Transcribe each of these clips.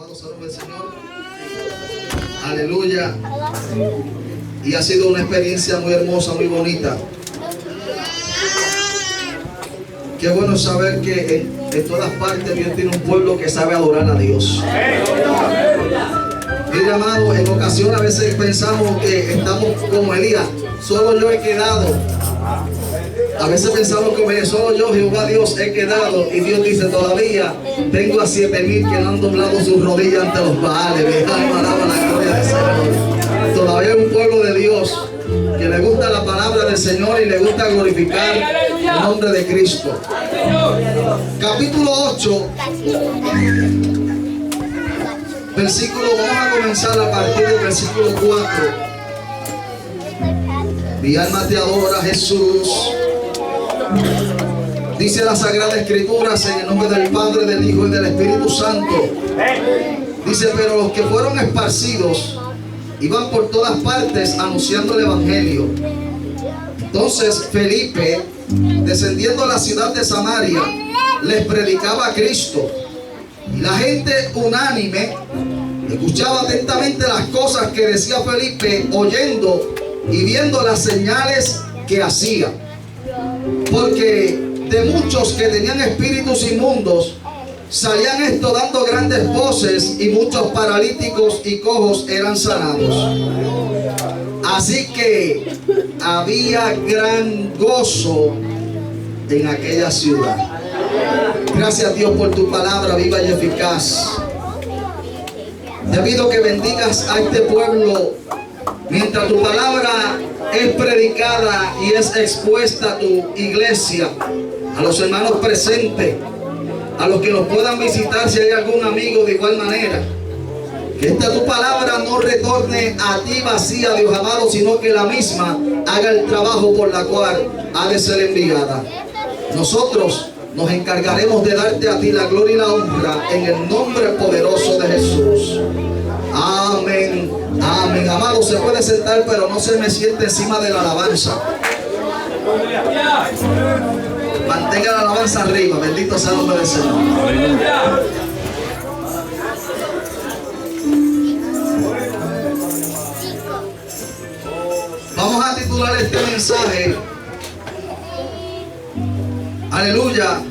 Alabados al nombre del Señor. Aleluya. Y ha sido una experiencia muy hermosa, muy bonita. Qué bueno saber que en todas partes Dios tiene un pueblo que sabe adorar a Dios. Mira, amado, en ocasiones a veces pensamos que estamos como Elías, solo yo he quedado. A veces pensamos que solo yo, Jehová Dios, he quedado. Y Dios dice, todavía tengo a 7,000 que no han doblado sus rodillas ante los Baales. Mi alma alaba la gloria del Señor. Todavía hay un pueblo de Dios que le gusta la palabra del Señor y le gusta glorificar el nombre de Cristo. Capítulo 8, versículo, vamos a comenzar a partir del versículo 4. Mi alma te adora, Jesús. Dice la Sagrada Escritura, en el nombre del Padre, del Hijo y del Espíritu Santo. Dice, pero los que fueron esparcidos iban por todas partes anunciando el Evangelio. Entonces Felipe, descendiendo a la ciudad de Samaria, les predicaba a Cristo. Y la gente unánime escuchaba atentamente las cosas que decía Felipe, oyendo y viendo las señales que hacía. Porque de muchos que tenían espíritus inmundos salían esto dando grandes voces, y muchos paralíticos y cojos eran sanados. Así que había gran gozo en aquella ciudad. Gracias a Dios por tu palabra viva y eficaz. Te pido que bendigas a este pueblo mientras tu palabra es predicada y es expuesta a tu iglesia, a los hermanos presentes, a los que nos puedan visitar si hay algún amigo de igual manera. Que esta tu palabra no retorne a ti vacía, Dios amado, sino que la misma haga el trabajo por la cual ha de ser enviada. Nosotros nos encargaremos de darte a ti la gloria y la honra en el nombre poderoso de Jesús. Amén. Amén. Amado, se puede sentar, pero no se me siente encima de la alabanza. Mantenga la alabanza arriba. Bendito sea el nombre del Señor. Vamos a titular este mensaje, aleluya,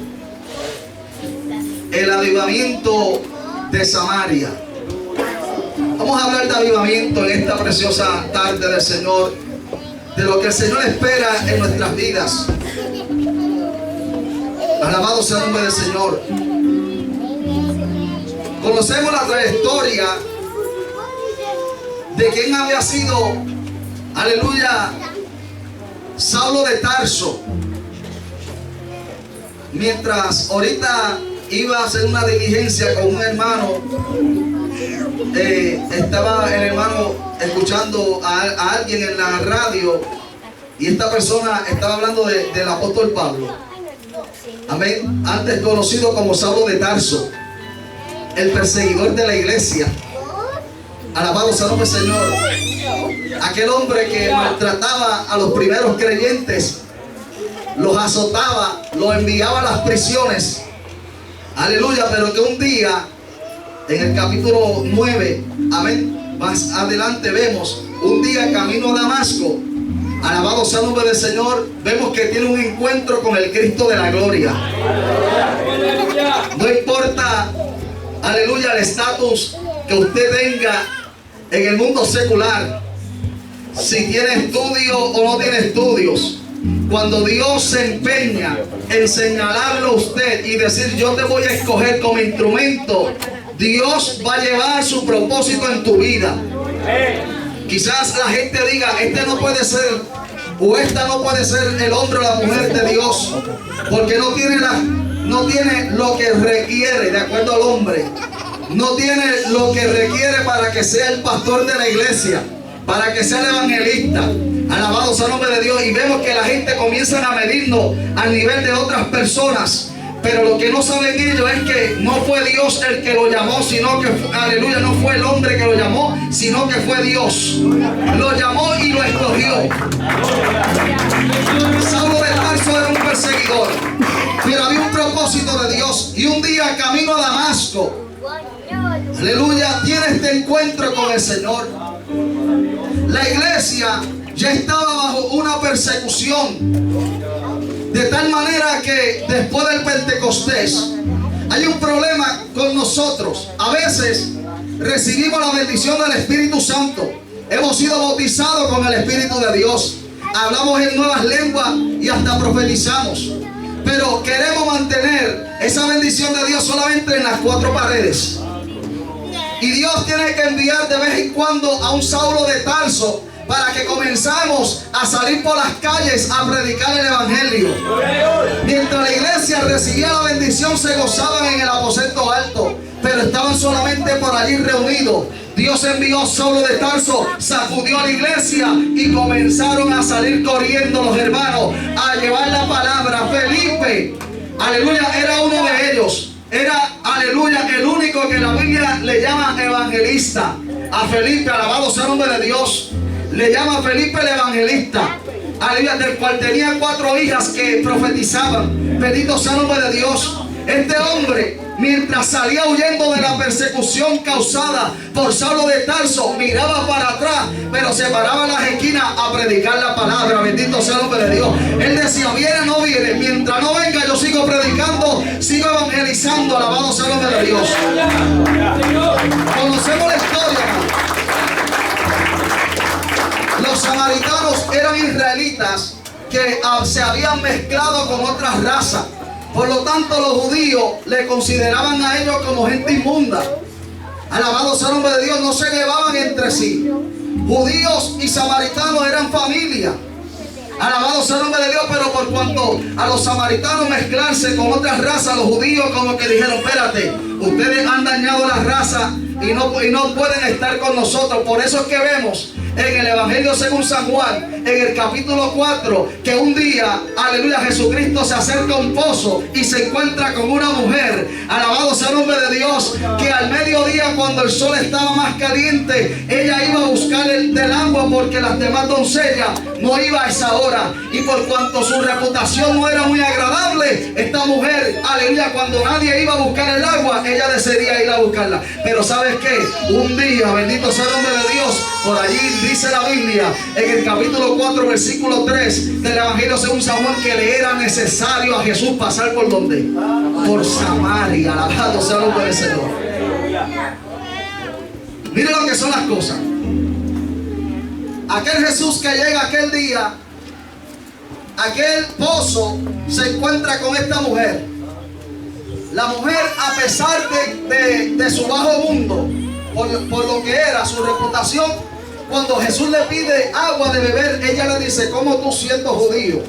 el avivamiento de Samaria. Vamos a hablar de avivamiento en esta preciosa tarde del Señor, de lo que el Señor espera en nuestras vidas. Alabado sea el nombre del Señor. Conocemos la trayectoria de quien había sido, aleluya, Saulo de Tarso. Mientras ahorita iba a hacer una diligencia con un hermano, estaba el hermano escuchando a alguien en la radio, y esta persona estaba hablando del apóstol Pablo. Amén. Antes conocido como Saulo de Tarso, el perseguidor de la iglesia. Alabado sea el nombre del Señor. Aquel hombre que maltrataba a los primeros creyentes, los azotaba, los enviaba a las prisiones. Aleluya, pero que un día, en el capítulo 9, amén, más adelante vemos, un día camino a Damasco, alabado sea el nombre del Señor, vemos que tiene un encuentro con el Cristo de la gloria. No importa, aleluya, el estatus que usted tenga en el mundo secular, si tiene estudios o no tiene estudios. Cuando Dios se empeña en señalarlo a usted y decir, yo te voy a escoger como instrumento, Dios va a llevar su propósito en tu vida. Quizás la gente diga, este no puede ser, o esta no puede ser el hombre o la mujer de Dios, porque no tiene lo que requiere de acuerdo al hombre. No tiene lo que requiere para que sea el pastor de la iglesia, para que sea el evangelista. Alabado sea el nombre de Dios. Y vemos que la gente comienza a medirnos al nivel de otras personas, pero lo que no saben ellos es que no fue Dios el que lo llamó, sino que, aleluya, no fue el hombre que lo llamó, sino que fue Dios. Lo llamó y lo escogió. Saulo de Tarso era un perseguidor, pero había un propósito de Dios. Y un día camino a Damasco, aleluya, tiene este encuentro con el Señor. La iglesia ya estaba bajo una persecución, de tal manera que después del Pentecostés hay un problema con nosotros. A veces recibimos la bendición del Espíritu Santo, hemos sido bautizados con el Espíritu de Dios, hablamos en nuevas lenguas y hasta profetizamos, pero queremos mantener esa bendición de Dios solamente en las cuatro paredes. Y Dios tiene que enviar de vez en cuando a un Saulo de Tarso para que comenzamos a salir por las calles a predicar el Evangelio. Mientras la iglesia recibía la bendición, se gozaban en el aposento alto, pero estaban solamente por allí reunidos. Dios envió a Saulo de Tarso, sacudió a la iglesia y comenzaron a salir corriendo los hermanos a llevar la palabra. Felipe, aleluya, era uno de ellos. Era, aleluya, el único que la Biblia le llama evangelista. A Felipe, alabado sea el nombre de Dios, le llama Felipe el evangelista, aleluya, del cual tenía 4 hijas que profetizaban. Bendito sea el nombre de Dios. Este hombre, mientras salía huyendo de la persecución causada por Saulo de Tarso, miraba para atrás, pero se paraba en las esquinas a predicar la palabra. Bendito sea el nombre de Dios. Él decía, viene o no viene, mientras no venga yo sigo predicando, sigo evangelizando. Alabado sea el nombre de Dios. Conocemos la historia. Los samaritanos eran israelitas que se habían mezclado con otras razas. Por lo tanto, los judíos le consideraban a ellos como gente inmunda. Alabado sea el nombre de Dios, no se llevaban entre sí. Judíos y samaritanos eran familia. Alabado sea el nombre de Dios, pero por cuanto a los samaritanos mezclarse con otras razas, los judíos como que dijeron, espérate, ustedes han dañado la raza y no pueden estar con nosotros. Por eso es que vemos en el Evangelio según San Juan, en el capítulo 4, que un día, aleluya, Jesucristo se acerca a un pozo y se encuentra con una mujer, alabado sea el nombre de Dios, que al mediodía, cuando el sol estaba más caliente, ella iba a buscar del agua, porque las demás doncellas no iban a esa hora. Y por cuanto su reputación no era muy agradable, esta mujer, aleluya, cuando nadie iba a buscar el agua, ella decidía ir a buscarla. Pero ¿sabes qué? Un día, bendito sea el nombre de Dios, por allí dice la Biblia, en el capítulo 4, versículo 3 del Evangelio según San Juan, que le era necesario a Jesús pasar por ¿dónde? Por Samaria. Alabado sea el nombre del Señor. Mire lo que son las cosas. Aquel Jesús que llega aquel día, aquel pozo, se encuentra con esta mujer. La mujer, a pesar de su bajo mundo, por lo que era su reputación, cuando Jesús le pide agua de beber, ella le dice, ¿cómo tú siendo judío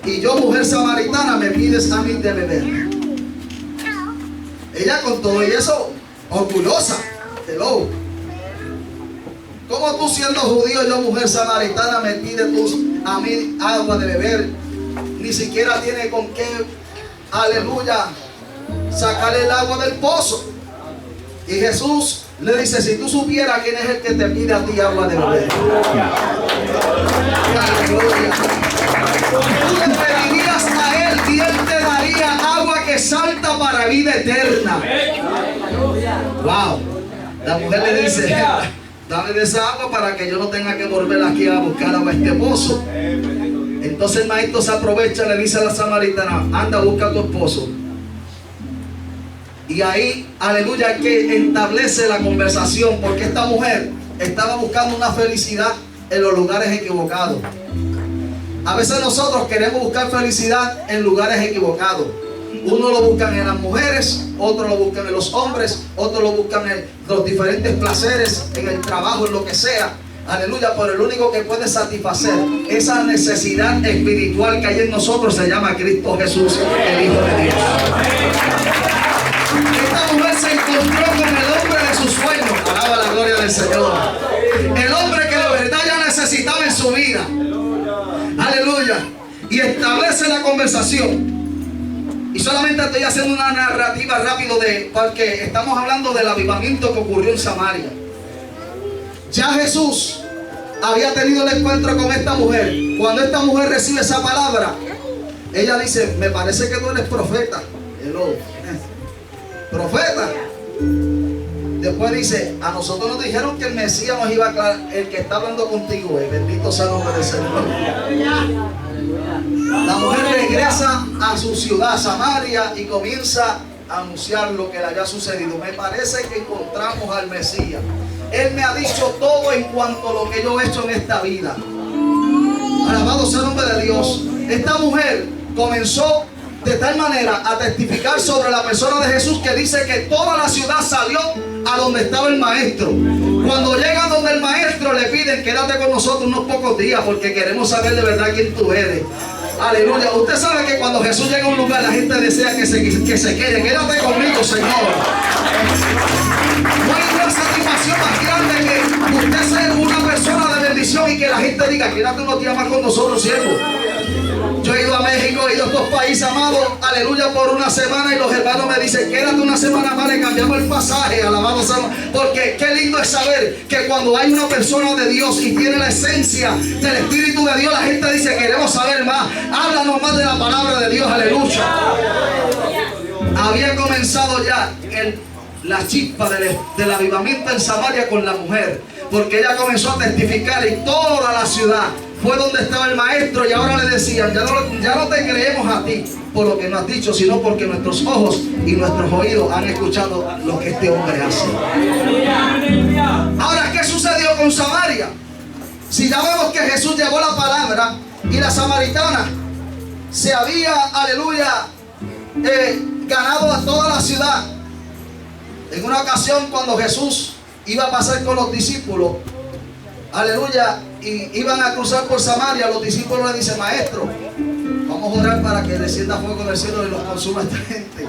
y yo mujer samaritana me pides a mí de beber? Ella con todo y eso, orgullosa. Hello. ¿Cómo tú siendo judío y yo mujer samaritana me pides tú a mí agua de beber? Ni siquiera tiene con qué, aleluya, sacarle el agua del pozo. Y Jesús le dice, si tú supieras quién es el que te pide a ti agua de beber, aleluya, tú le pedirías a él y él te daría agua que salta para vida eterna. Wow. La mujer le dice, dame de esa agua para que yo no tenga que volver aquí a buscar agua a este pozo. Entonces el maestro se aprovecha, le dice a la samaritana, anda, busca a tu esposo. Y ahí, aleluya, que establece la conversación, porque esta mujer estaba buscando una felicidad en los lugares equivocados. A veces nosotros queremos buscar felicidad en lugares equivocados. Uno lo buscan en las mujeres, otro lo buscan en los hombres, otro lo buscan en los diferentes placeres, en el trabajo, en lo que sea. Aleluya, pero el único que puede satisfacer esa necesidad espiritual que hay en nosotros se llama Cristo Jesús, el Hijo de Dios. Esta mujer se encontró con el hombre de sus sueños. Alaba la gloria del Señor. El hombre que de verdad ya necesitaba en su vida. Aleluya. Y establece la conversación. Y solamente estoy haciendo una narrativa rápido porque estamos hablando del avivamiento que ocurrió en Samaria. Ya Jesús había tenido el encuentro con esta mujer. Cuando esta mujer recibe esa palabra, ella dice, me parece que tú eres profeta. Hello. Profeta. Después dice, a nosotros nos dijeron que el Mesías nos iba a aclarar. El que está hablando contigo es, bendito sea el nombre del Señor. La mujer regresa a su ciudad, Samaria, y comienza a anunciar lo que le había sucedido. Me parece que encontramos al Mesías. Él me ha dicho todo en cuanto a lo que yo he hecho en esta vida. Alabado sea el nombre de Dios. Esta mujer comenzó de tal manera a testificar sobre la persona de Jesús, que dice que toda la ciudad salió a donde estaba el maestro. Cuando llegan donde el maestro, le piden: quédate con nosotros unos pocos días porque queremos saber de verdad quién tú eres. Aleluya. Usted sabe que cuando Jesús llega a un lugar, la gente desea que se quede. Quédate conmigo, Señor. No hay una satisfacción más grande que usted ser una persona de bendición y que la gente diga: quédate unos días más con nosotros, siervo. Yo he ido a México, he ido a estos países, amados, aleluya, por una semana, y los hermanos me dicen: quédate una semana más, le cambiamos el pasaje, alabado sea. Porque qué lindo es saber que cuando hay una persona de Dios y tiene la esencia del Espíritu de Dios, la gente dice: queremos saber más, háblanos más de la palabra de Dios, aleluya. Había comenzado ya la chispa del avivamiento en Samaria con la mujer, porque ella comenzó a testificar y toda la ciudad fue donde estaba el maestro, y ahora le decían: ya no te creemos a ti por lo que nos has dicho, sino porque nuestros ojos y nuestros oídos han escuchado lo que este hombre hace. Ahora, ¿qué sucedió con Samaria? Si ya vemos que Jesús llevó la palabra y la samaritana se había, aleluya, ganado a toda la ciudad. En una ocasión, cuando Jesús iba a pasar con los discípulos, aleluya, y iban a cruzar por Samaria, los discípulos le dicen: maestro, vamos a orar para que descienda fuego del cielo y los consuma esta gente.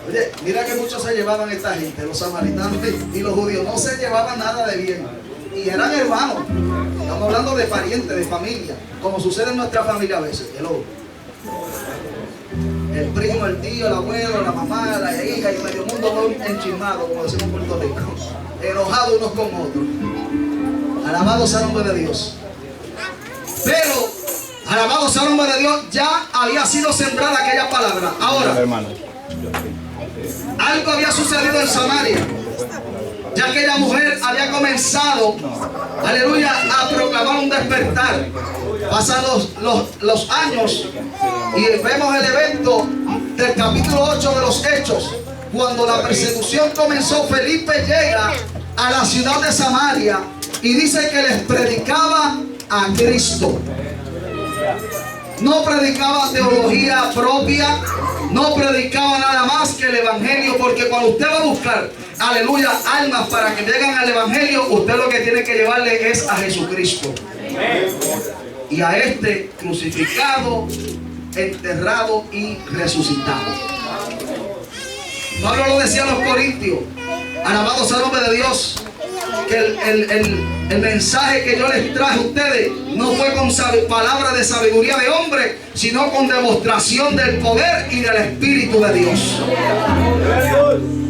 Oye, mira que muchos se llevaban esta gente, los samaritanos y los judíos no se llevaban nada de bien, y eran hermanos. Estamos hablando de parientes, de familia, como sucede en nuestra familia a veces. El primo, el tío, el abuelo, la mamá, la hija y medio mundo enchismado, como decimos en Puerto Rico, enojados unos con otros. Alabado sea el nombre de Dios. Pero, alabado sea el nombre de Dios, ya había sido sembrada aquella palabra. Ahora, algo había sucedido en Samaria. Ya aquella mujer había comenzado, aleluya, a proclamar un despertar. Pasan los años y vemos el evento del capítulo 8 de los Hechos. Cuando la persecución comenzó, Felipe llega a la ciudad de Samaria y dice que les predicaba a Cristo. No predicaba teología propia, no predicaba nada más que el evangelio, porque cuando usted va a buscar, aleluya, almas para que lleguen al evangelio, usted lo que tiene que llevarle es a Jesucristo. Y a este crucificado, enterrado y resucitado. Pablo lo decía a los Corintios, alabado sea el nombre de Dios, que el mensaje que yo les traje a ustedes no fue con palabra de sabiduría de hombre, sino con demostración del poder y del Espíritu de Dios.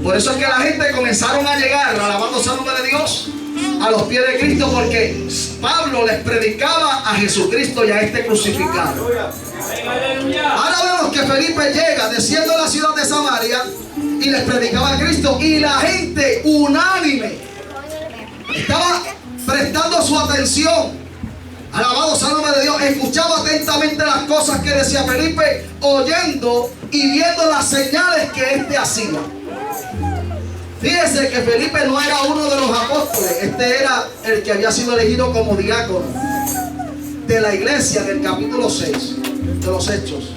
Por eso es que la gente comenzaron a llegar, alabando sea el nombre de Dios, a los pies de Cristo, porque Pablo les predicaba a Jesucristo y a este crucificado. Ahora vemos que Felipe llega, desciende a la ciudad de Samaria y les predicaba a Cristo, y la gente unánime estaba prestando su atención. Alabado sea el nombre de Dios. Escuchaba atentamente las cosas que decía Felipe, oyendo y viendo las señales que éste hacía. Fíjese que Felipe no era uno de los apóstoles. Este era el que había sido elegido como diácono de la iglesia del capítulo 6 de los Hechos.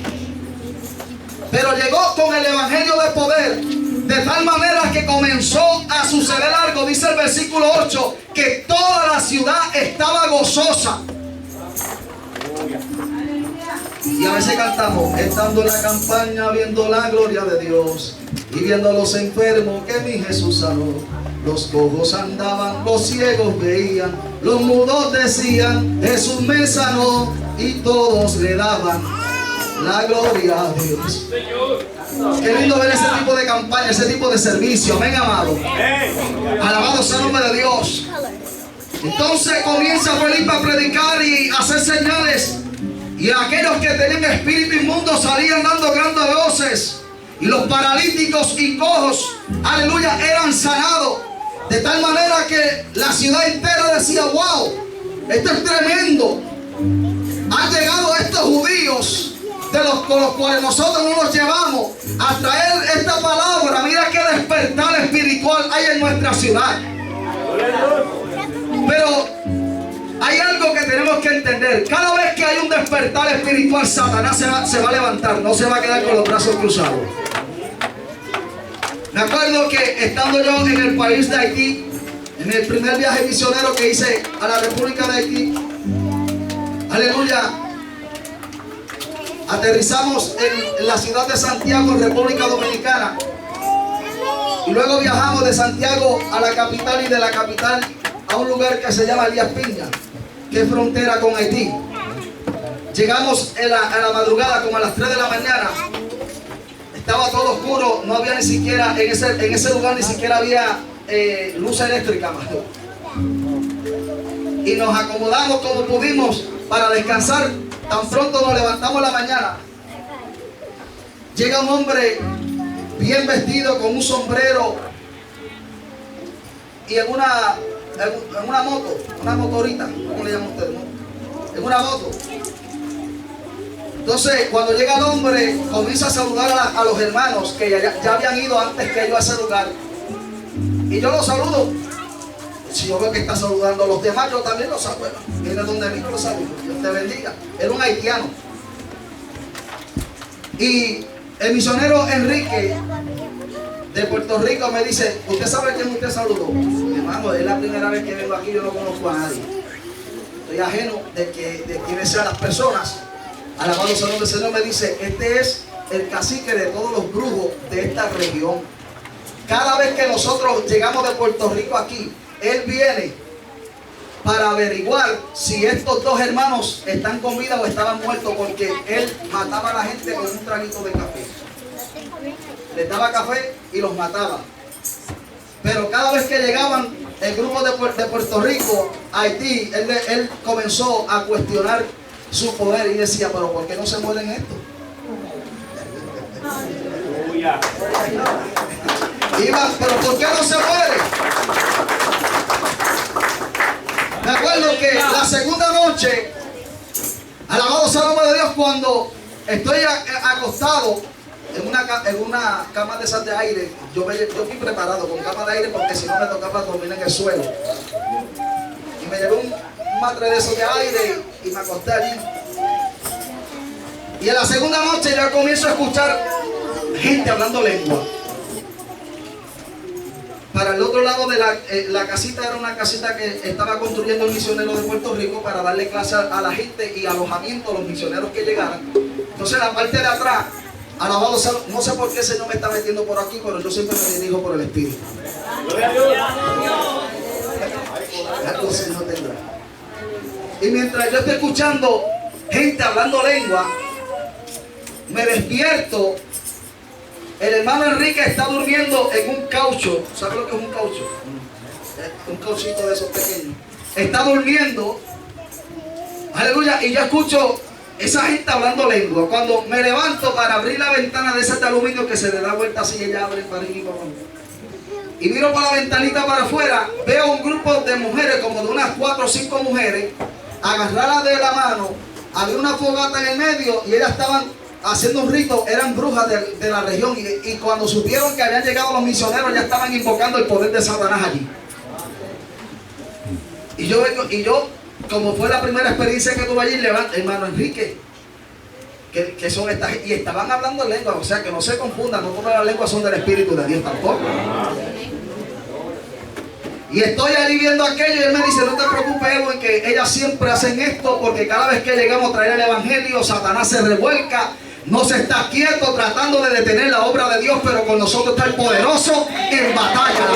Pero llegó con el evangelio de poder, de tal manera que comenzó a suceder algo. Dice el versículo 8, que toda la ciudad estaba gozosa. Y a veces cantamos: estando en la campaña, viendo la gloria de Dios y viendo a los enfermos que mi Jesús sanó. Los cojos andaban, los ciegos veían, los mudos decían: Jesús me sanó, y todos le daban la gloria a Dios. Qué lindo ver ese tipo de campaña, ese tipo de servicio. Amén, amado. Alabado sea el nombre de Dios. Entonces comienza Felipe a predicar y a hacer señales, y aquellos que tenían espíritu inmundo salían dando grandes voces Y los paralíticos y cojos, aleluya, eran sanados. De tal manera que la ciudad entera decía: wow, esto es tremendo. Han llegado estos judíos con los cuales nosotros no nos llevamos a traer esta palabra. Mira qué despertar espiritual hay en nuestra ciudad. Pero hay algo que tenemos que entender. Cada vez que hay un despertar espiritual, Satanás se va a levantar, no se va a quedar con los brazos cruzados. Me acuerdo que estando yo en el país de Haití, en el primer viaje misionero que hice a la República de Haití, aleluya, aterrizamos en la ciudad de Santiago, República Dominicana, y luego viajamos de Santiago a la capital y de la capital a un lugar que se llama Elías Piña, que es frontera con Haití. Llegamos a la madrugada, como a las 3 de la mañana. Estaba todo oscuro, no había ni siquiera, en ese lugar ni siquiera había luz eléctrica. Y nos acomodamos como pudimos para descansar. Tan pronto nos levantamos en la mañana, llega un hombre bien vestido, con un sombrero y en una moto, una motorita, ¿cómo le llaman ustedes? En una moto. Entonces, cuando llega el hombre, comienza a saludar a los hermanos que ya habían ido antes que yo a ese lugar. Y yo los saludo. Si yo veo que está saludando a los demás, yo también los saludo. Viene donde mí, los saludo. Dios te bendiga. Era un haitiano. Y el misionero Enrique de Puerto Rico me dice: ¿usted sabe quién usted saludó? Hermano, es la primera vez que vengo aquí, yo no conozco a nadie. Estoy ajeno de quiénes sean las personas. Alabado sea el nombre del Señor. Me dice: este es el cacique de todos los brujos de esta región. Cada vez que nosotros llegamos de Puerto Rico aquí, él viene para averiguar si estos dos hermanos están con vida o estaban muertos, porque él mataba a la gente con un traguito de café. Les daba café y los mataba. Pero cada vez que llegaban el grupo de Puerto Rico a Haití, él comenzó a cuestionar su poder y decía: pero ¿por qué no se mueren estos? Pero ¿por qué no se mueren? Me acuerdo que la segunda noche, alabado sea el nombre de Dios, cuando estoy acostado en una cama de esas de aire, yo fui preparado con cama de aire, porque si no me tocaba dormir en el suelo. Y me llevé un matre de esos de aire y me acosté allí. Y en la segunda noche ya comienzo a escuchar gente hablando lengua. Para el otro lado de la casita, era una casita que estaba construyendo el misionero de Puerto Rico para darle clase a la gente y alojamiento a los misioneros que llegaran. Entonces la parte de atrás, alabado sea, no sé por qué el Señor me está metiendo por aquí, pero yo siempre me dirijo por el Espíritu. Algo el Señor tendrá. Y mientras yo estoy escuchando gente hablando lengua, me despierto. El hermano Enrique está durmiendo en un caucho. ¿Sabe lo que es un caucho? Un cauchito de esos pequeños. Está durmiendo. Aleluya. Y yo escucho esa gente hablando lengua. Cuando me levanto para abrir la ventana de ese de aluminio que se le da vuelta así, ella abre para arriba y para abajo. Y miro para la ventanita para afuera. Veo un grupo de mujeres, como de unas 4 o 5 mujeres, agarradas de la mano. Había una fogata en el medio y ellas estaban haciendo un rito. Eran brujas de la región, y cuando supieron que habían llegado los misioneros, ya estaban invocando el poder de Satanás allí. Y yo, como fue la primera experiencia que tuve allí, levanto, hermano Enrique, que son estas, y estaban hablando en lengua. O sea, que no se confundan, no todas las lenguas son del Espíritu de Dios tampoco. Y estoy allí viendo aquello, y él me dice: no te preocupes, Edwin, que ellas siempre hacen esto, porque cada vez que llegamos a traer el Evangelio, Satanás se revuelca, no se está quieto tratando de detener la obra de Dios, pero con nosotros está el poderoso en batalla.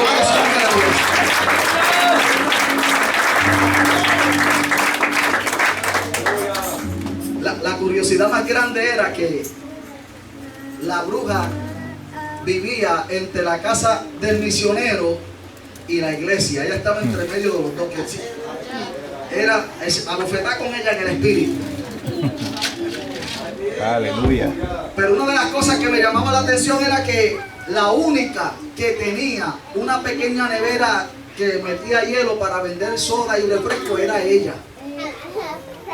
La curiosidad más grande era que la bruja vivía entre la casa del misionero y la iglesia. Ella estaba entre medio de los dos. Era a bofetar con ella en el espíritu. Aleluya. Pero una de las cosas que me llamaba la atención era que la única que tenía una pequeña nevera que metía hielo para vender soda y refresco era ella.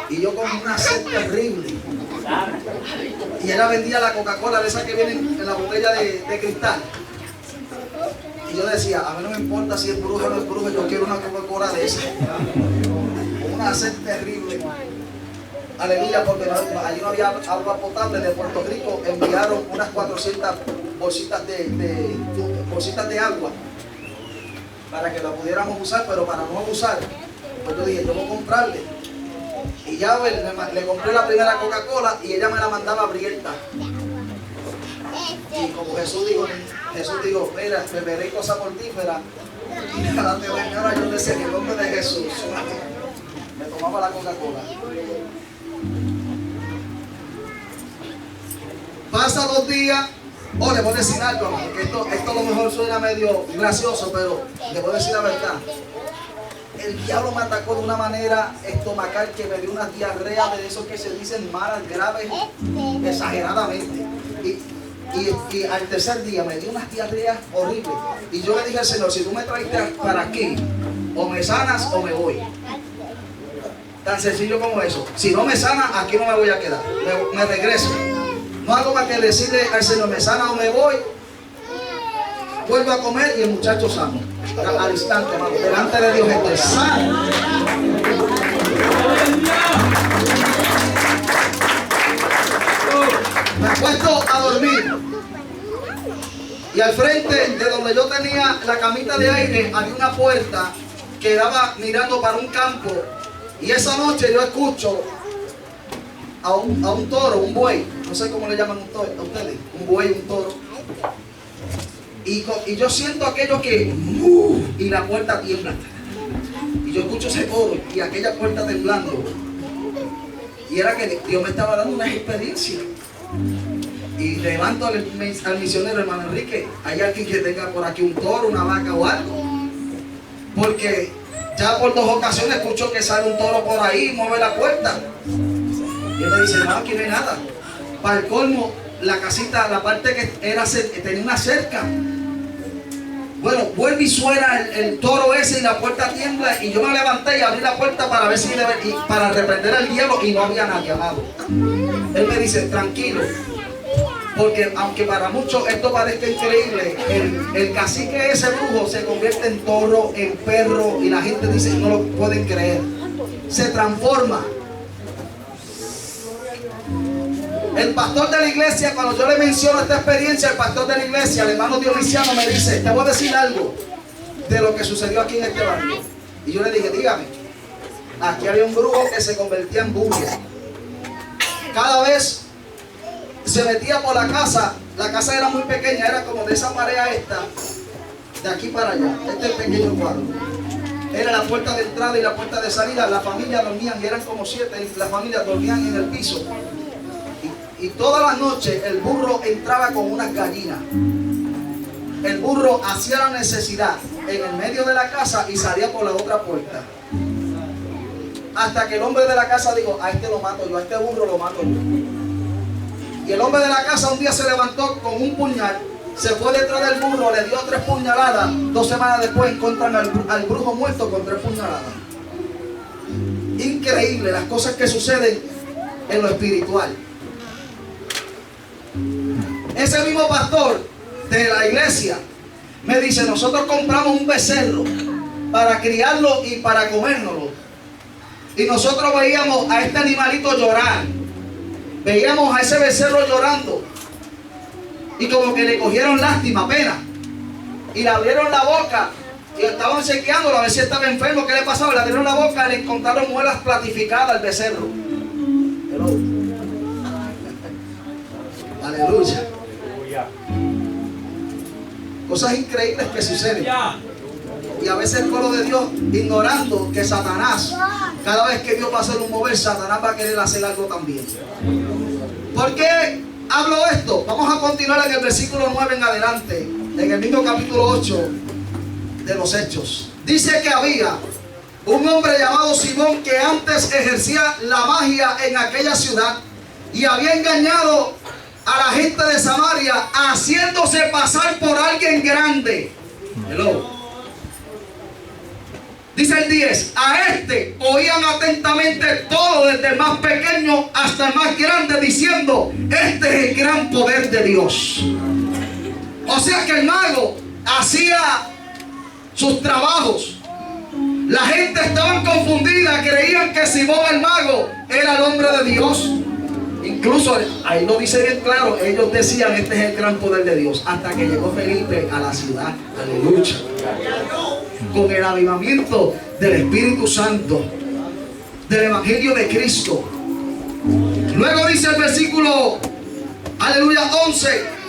Y yo con una sed terrible. Y ella vendía la Coca-Cola de esas que vienen en la botella de cristal. Y yo decía, a mí no me importa si es bruja o no es bruja, yo quiero una Coca-Cola de esa. Con una sed terrible. Aleluya, porque allí no había agua potable. De Puerto Rico enviaron unas 400 bolsitas de agua para que la pudiéramos usar, pero para no abusar, pues yo dije, yo voy a comprarle. Y ya le compré la primera Coca-Cola y ella me la mandaba abierta. Y como Jesús dijo, mira, beberé cosa mortífera. Y delante de mí ahora yo decía, en el nombre de Jesús, me tomaba la Coca-Cola. Pasa 2 días, le voy a decir algo, hermano, que esto a lo mejor suena medio gracioso, pero le voy a decir la verdad. El diablo me atacó de una manera estomacal que me dio una diarrea de esos que se dicen malas, graves, exageradamente. Y al tercer día me dio unas diarreas horribles. Y yo le dije al Señor, si tú me traiste para aquí, o me sanas o me voy. Tan sencillo como eso. Si no me sana, aquí no me voy a quedar. Me regreso. No hago más que decirle al Señor, me sana o me voy. Vuelvo a comer y el muchacho sano. Al instante, hermano, delante de Dios estoy sano. Me acuesto a dormir. Y al frente de donde yo tenía la camita de aire había una puerta que daba mirando para un campo. Y esa noche yo escucho a un toro, un buey, no sé cómo le llaman a ustedes, un buey, un toro. Y yo siento aquello que y la puerta tiembla. Y yo escucho ese toro y aquella puerta temblando. Y era que Dios me estaba dando una experiencia. Y levanto al misionero, hermano Enrique, ¿hay alguien que tenga por aquí un toro, una vaca o algo? Porque ya por 2 ocasiones escucho que sale un toro por ahí y mueve la puerta. Y él me dice, no, aquí no hay nada. Para el colmo, la casita, la parte que tenía una cerca. Bueno, vuelve y suena el toro ese y la puerta tiembla. Y yo me levanté y abrí la puerta para ver si para reprender el hielo y no había nadie, amado. Él me dice, tranquilo. Porque aunque para muchos esto parezca increíble, el cacique ese brujo se convierte en toro, en perro, y la gente dice, no lo pueden creer. Se transforma. El pastor de la iglesia, cuando yo le menciono esta experiencia, el pastor de la iglesia, el hermano Dionisiano, me dice, te voy a decir algo de lo que sucedió aquí en este barrio. Y yo le dije, dígame, aquí había un brujo que se convertía en bulla. Cada vez se metía por la casa era muy pequeña, era como de esa pared a esta, de aquí para allá, este pequeño cuadro. Era la puerta de entrada y la puerta de salida. La familia dormían, y eran como 7, las familias dormían en el piso. Y todas las noches el burro entraba con unas gallinas. El burro hacía la necesidad en el medio de la casa y salía por la otra puerta. Hasta que el hombre de la casa dijo, a este lo mato yo, a este burro lo mato yo. Y el hombre de la casa un día se levantó con un puñal, se fue detrás del burro, le dio 3 puñaladas. 2 semanas después encuentran al brujo muerto con 3 puñaladas. Increíble las cosas que suceden en lo espiritual. Ese mismo pastor de la iglesia me dice, nosotros compramos un becerro para criarlo y para comérnoslo. Y nosotros veíamos a este animalito llorar. Veíamos a ese becerro llorando. Y como que le cogieron lástima, pena. Y le abrieron la boca. Y estaban chequeándolo a ver si estaba enfermo. ¿Qué le pasaba? Le abrieron la boca y le encontraron muelas platificadas al becerro. Aleluya. Cosas increíbles que suceden. Y a veces el pueblo de Dios, ignorando que Satanás, cada vez que Dios va a hacer un mover, Satanás va a querer hacer algo también. ¿Por qué hablo esto? Vamos a continuar en el versículo 9 en adelante, en el mismo capítulo 8 de los Hechos. Dice que había un hombre llamado Simón que antes ejercía la magia en aquella ciudad, y había engañado a la gente de Samaria, haciéndose pasar por alguien grande. Hello. Dice el 10, a este oían atentamente todo, desde el más pequeño hasta el más grande, diciendo, este es el gran poder de Dios. O sea que el mago hacía sus trabajos. La gente estaba confundida, creían que Simón el mago era el hombre de Dios. Incluso, ahí lo dice bien claro, ellos decían, este es el gran poder de Dios. Hasta que llegó Felipe a la ciudad, aleluya, con el avivamiento del Espíritu Santo, del Evangelio de Cristo. Luego dice el versículo, aleluya, 11.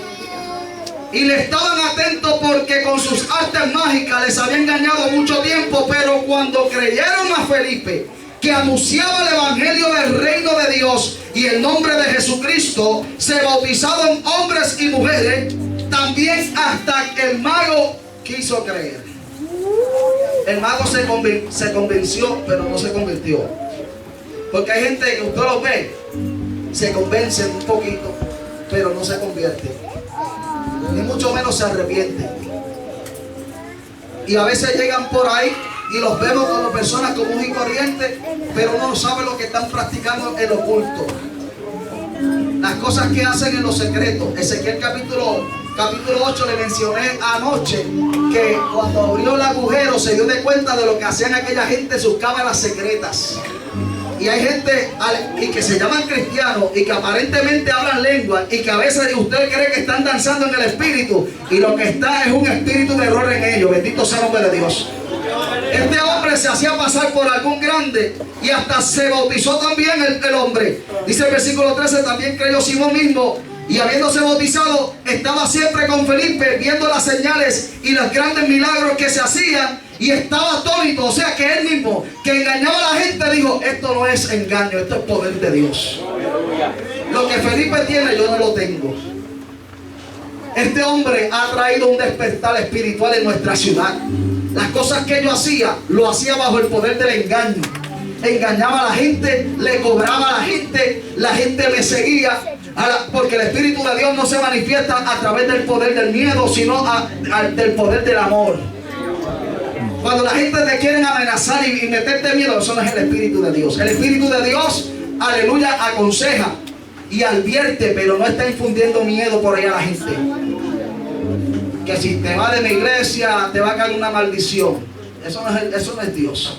Y le estaban atentos porque con sus artes mágicas les había engañado mucho tiempo. Pero cuando creyeron a Felipe, que anunciaba el evangelio del reino de Dios y el nombre de Jesucristo, se bautizaron hombres y mujeres. También hasta que el mago quiso creer. El mago se convenció, pero no se convirtió. Porque hay gente que usted lo ve, se convence un poquito, pero no se convierte, ni mucho menos se arrepiente. Y a veces llegan por ahí y los vemos como personas comunes y corrientes, pero uno no sabe lo que están practicando en lo oculto, las cosas que hacen en lo secreto. Ezequiel capítulo 8 le mencioné anoche que cuando abrió el agujero se dio de cuenta de lo que hacían aquella gente, sus cámaras secretas. Y hay gente y que se llaman cristianos y que aparentemente hablan lengua y que a veces usted cree que están danzando en el espíritu y lo que está es un espíritu de error en ellos. Bendito sea el nombre de Dios. Este hombre se hacía pasar por algún grande y hasta se bautizó también el hombre. Dice el versículo 13, también creyó Simón mismo, y habiéndose bautizado estaba siempre con Felipe, viendo las señales y los grandes milagros que se hacían, y estaba atónito. O sea que él mismo, que engañaba a la gente, dijo, esto no es engaño, esto es poder de Dios. Lo que Felipe tiene yo no lo tengo. Este hombre ha traído un despertar espiritual en nuestra ciudad. Las cosas que yo hacía, lo hacía bajo el poder del engaño. Engañaba a la gente, le cobraba a la gente me seguía. Porque el Espíritu de Dios no se manifiesta a través del poder del miedo, sino del poder del amor. Cuando la gente te quiere amenazar y meterte miedo, eso no es el Espíritu de Dios. El Espíritu de Dios, aleluya, aconseja y advierte, pero no está infundiendo miedo por ahí a la gente. Que si te va de la iglesia, te va a caer una maldición. Eso no es Dios.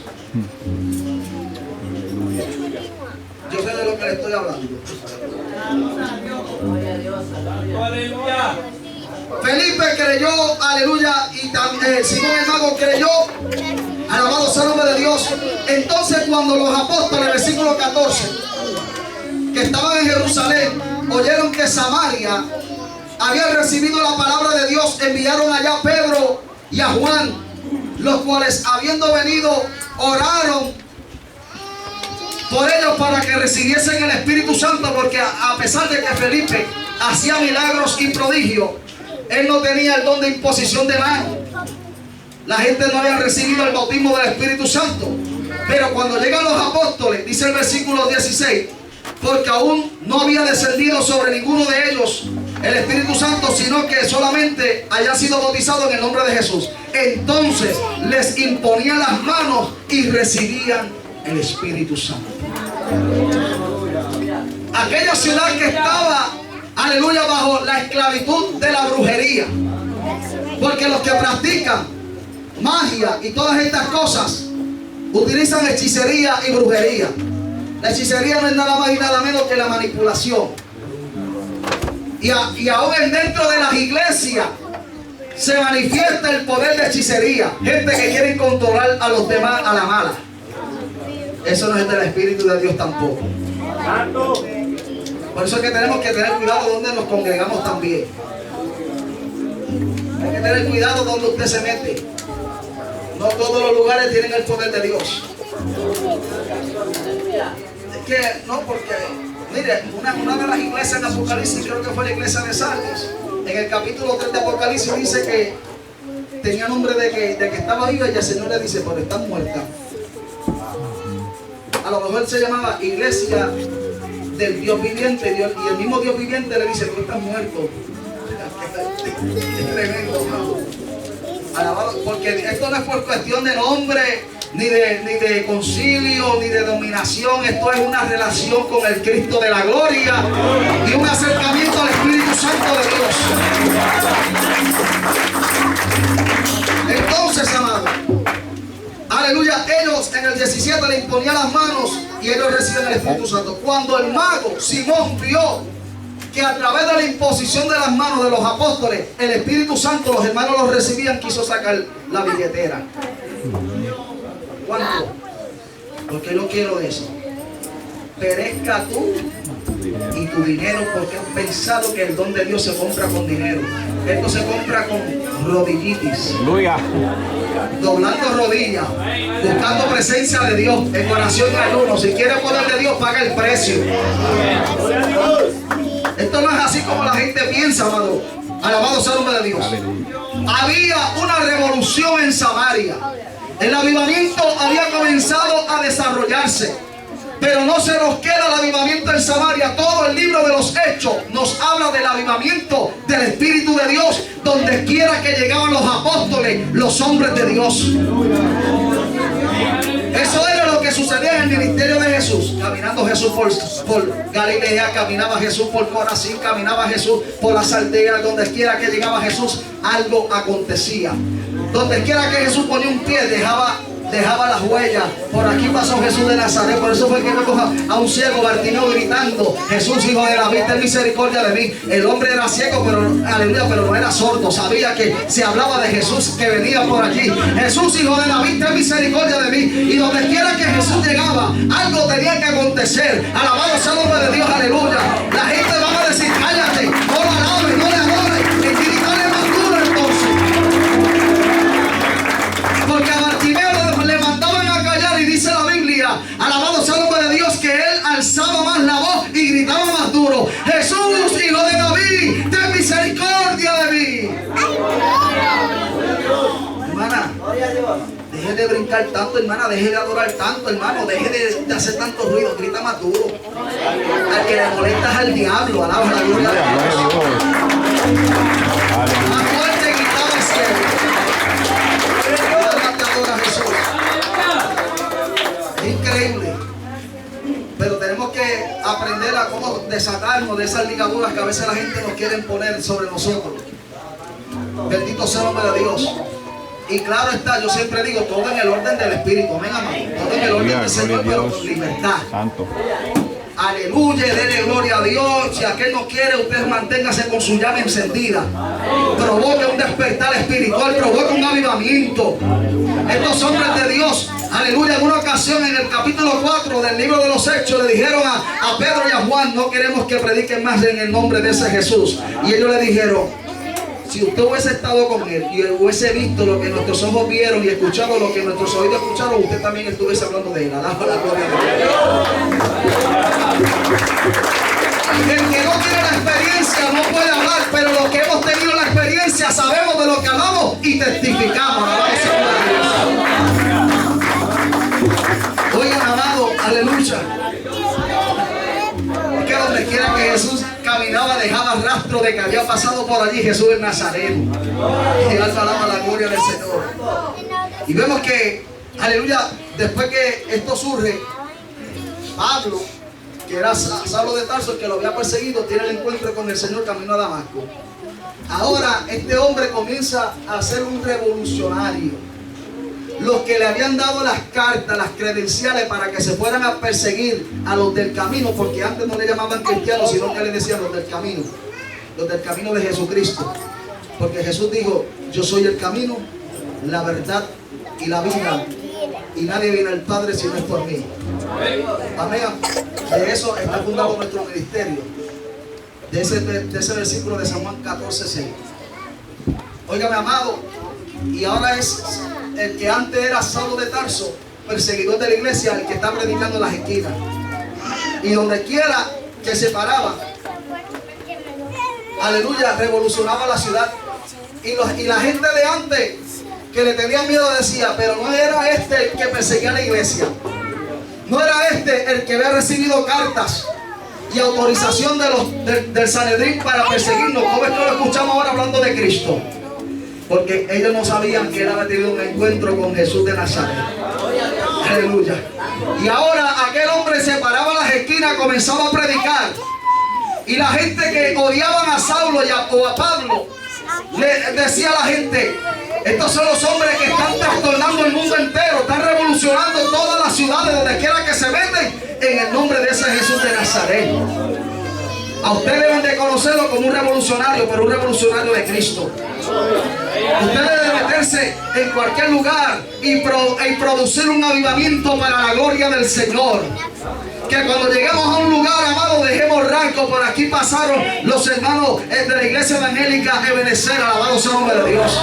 Yo sé de lo que le estoy hablando. Felipe creyó, aleluya, y también Simón el mago creyó, alabado sea el nombre de Dios. Entonces cuando los apóstoles, versículo 14, que estaban en Jerusalén, oyeron que Samaria había recibido la palabra de Dios, enviaron allá a Pedro y a Juan, los cuales habiendo venido oraron por ellos para que recibiesen el Espíritu Santo, porque a pesar de que Felipe hacía milagros y prodigios, él no tenía el don de imposición de mano. La gente no había recibido el bautismo del Espíritu Santo. Pero cuando llegan los apóstoles, dice el versículo 16, porque aún no había descendido sobre ninguno de ellos el Espíritu Santo, sino que solamente haya sido bautizado en el nombre de Jesús. Entonces les imponían las manos y recibían el Espíritu Santo. Aquella ciudad que estaba, aleluya, bajo la esclavitud de la brujería, porque los que practican magia y todas estas cosas utilizan hechicería y brujería. La hechicería no es nada más y nada menos que la manipulación. Y aún dentro de las iglesias se manifiesta el poder de hechicería. Gente que quiere controlar a los demás a la mala. Eso no es del Espíritu de Dios tampoco. Por eso es que tenemos que tener cuidado donde nos congregamos también. Hay que tener cuidado donde usted se mete. No todos los lugares tienen el poder de Dios. Es que no, porque mire, una de las iglesias en Apocalipsis, creo que fue la iglesia de Sardis, en el capítulo 3 de Apocalipsis dice que tenía nombre de que estaba viva, y el Señor le dice, pero está muerta. A lo mejor se llamaba iglesia del Dios viviente, y el mismo Dios viviente le dice: tú estás muerto. Es tremendo, hermano. Alabado, porque esto no es por cuestión de nombre, ni de concilio, ni de dominación. Esto es una relación con el Cristo de la gloria y un acercamiento al Espíritu Santo de Dios. Entonces, amado, aleluya, ellos en el 17 le imponían las manos y ellos reciben el Espíritu Santo. Cuando el mago Simón vio que a través de la imposición de las manos de los apóstoles, el Espíritu Santo, los hermanos los recibían, quiso sacar la billetera. ¿Cuánto? Porque no quiero eso. Perezca tú y tu dinero, porque he pensado que el don de Dios se compra con dinero. Esto se compra con rodillitis. Aleluya. Doblando rodillas, buscando presencia de Dios, en oración y ayuno. Si quieres poder de Dios, paga el precio. Esto no es así como la gente piensa, amado. Alabado sea el nombre de Dios. Había una revolución en Samaria. El avivamiento había comenzado a desarrollarse, pero no se nos queda el avivamiento en Samaria. Todo el libro de los Hechos nos habla del avivamiento del Espíritu de Dios, donde quiera que llegaban los apóstoles, los hombres de Dios. Eso era lo que sucedía en el ministerio de Jesús. Caminando Jesús por Galilea, caminaba Jesús por Corazín, caminaba Jesús por las aldeas. Donde quiera que llegaba Jesús, algo acontecía. Donde quiera que Jesús ponía un pie, dejaba las huellas. Por aquí pasó Jesús de Nazaret. Por eso fue que vemos a un ciego, Bartimeo, gritando: Jesús, hijo de David, ten misericordia de mí. El hombre era ciego, pero aleluya, pero no era sordo. Sabía que se hablaba de Jesús que venía por allí. Jesús, hijo de David, ten misericordia de mí. Y donde quiera que Jesús llegaba, algo tenía que acontecer. Alabado sea el nombre de Dios, aleluya. La gente va a decir: cállate, no lo alabes, no le adores. El gritarle más duro entonces. Porque a Bartimeo le mandaban a callar, y dice la Biblia, alabado sea el nombre de Dios, que él alzaba más la voz y gritaba más duro: Jesús, hijo de David, ten misericordia de mí. Hermana, deje de brincar tanto, hermana, deje de adorar tanto, hermano, deje de hacer tanto ruido, grita más duro. Al que le molesta es al diablo. Alaba la gloria de Dios. Más fuerte gritaba el cielo. Es increíble, pero tenemos que aprender a cómo desatarnos de esas ligaduras que a veces la gente nos quiere poner sobre nosotros. Bendito sea el nombre de Dios. Y claro está, yo siempre digo, todo en el orden del Espíritu. Amén, amado. Todo en el orden del Señor, pero con libertad. Santo. Aleluya, dele gloria a Dios. Si aquel no quiere, usted manténgase con su llama encendida. Provoque un despertar espiritual, provoque un avivamiento. Estos hombres de Dios, aleluya, en una ocasión en el capítulo 4 del libro de los Hechos le dijeron a Pedro y a Juan: no queremos que prediquen más en el nombre de ese Jesús. Y ellos le dijeron: si usted hubiese estado con él y hubiese visto lo que nuestros ojos vieron y escuchado lo que nuestros oídos escucharon, usted también estuviese hablando de él. Alaba la gloria de Dios. El que no tiene la experiencia no puede hablar, pero los que hemos tenido la experiencia sabemos de lo que hablamos y testificamos. Oigan, amado, aleluya. Es que donde quiera que Jesús caminaba, dejaba rastro de que había pasado por allí Jesús el Nazareno. Y alma alaba la gloria del Señor. Y vemos que, aleluya, después que esto surge, Pablo, que era Saulo de Tarso, el que lo había perseguido, tiene el encuentro con el Señor camino a Damasco. Ahora este hombre comienza a ser un revolucionario. Los que le habían dado las cartas, las credenciales para que se fueran a perseguir a los del camino, porque antes no le llamaban cristianos, sino que le decían los del camino de Jesucristo. Porque Jesús dijo: yo soy el camino, la verdad y la vida, y nadie viene al Padre si no es por mí. Amén. De eso está fundado nuestro ministerio, de ese versículo de San Juan 14:6. Óigame, amado, y ahora es el que antes era Saulo de Tarso, perseguidor de la iglesia, el que está predicando en las esquinas. Y donde quiera que se paraba, aleluya, revolucionaba la ciudad. Y la gente de antes, que le tenía miedo, decía: pero no era este el que perseguía a la iglesia, no era este el que había recibido cartas y autorización del Sanedrín para perseguirnos. ¿Cómo es que lo escuchamos ahora hablando de Cristo? Porque ellos no sabían que él había tenido un encuentro con Jesús de Nazaret. Aleluya. Y ahora aquel hombre se paraba en las esquinas, comenzaba a predicar. Y la gente que odiaban a Saulo o a Pablo, le decía a la gente: estos son los hombres que están trastornando el mundo entero, están revolucionando todas las ciudades donde quiera que se meten, en el nombre de ese Jesús de Nazaret. A ustedes deben de conocerlo como un revolucionario, pero un revolucionario de Cristo. Ustedes deben meterse en cualquier lugar y producir un avivamiento para la gloria del Señor. Que cuando lleguemos a un lugar, amado, dejemos rango. Por aquí pasaron los hermanos de la iglesia evangélica Ebenezer, alabado sea el nombre de Dios.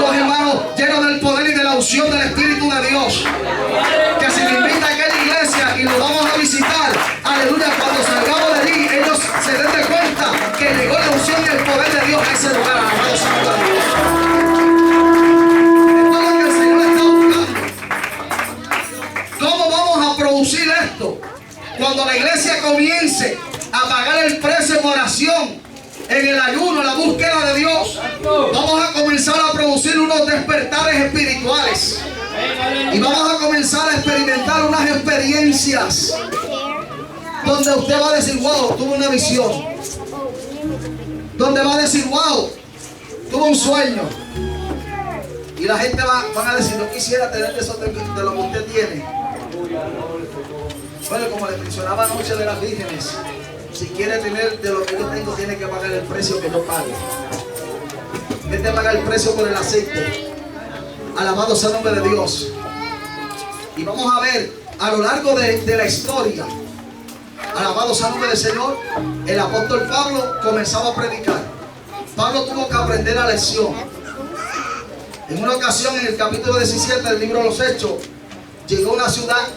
Los hermanos llenos del poder y de la unción del Espíritu de Dios. Que si me invita a aquella iglesia y nos vamos a visitar, aleluya, cuando salgamos de allí, ellos se den de cuenta que llegó la unción y el poder de Dios a ese lugar, alabado sea el nombre de Dios. Esto es lo que el Señor está buscando. ¿Cómo vamos a producir esto? Cuando la iglesia comience a pagar el precio en oración, en el ayuno, en la búsqueda de Dios, vamos a comenzar a producir unos despertares espirituales. Y vamos a comenzar a experimentar unas experiencias donde usted va a decir: wow, tuve una visión. Donde va a decir: wow, tuve un sueño. Y la gente van a decir: no quisiera tener eso de lo que usted tiene. Bueno, como le mencionaba anoche de las vírgenes, si quiere tener de lo que yo tengo, tiene que pagar el precio que yo pague. Tiene que pagar el precio por el aceite. Alabado sea el nombre de Dios. Y vamos a ver a lo largo de la historia, alabado sea el nombre del Señor, el apóstol Pablo comenzaba a predicar. Pablo tuvo que aprender la lección. En una ocasión, en el capítulo 17 del libro de los Hechos, llegó a una ciudad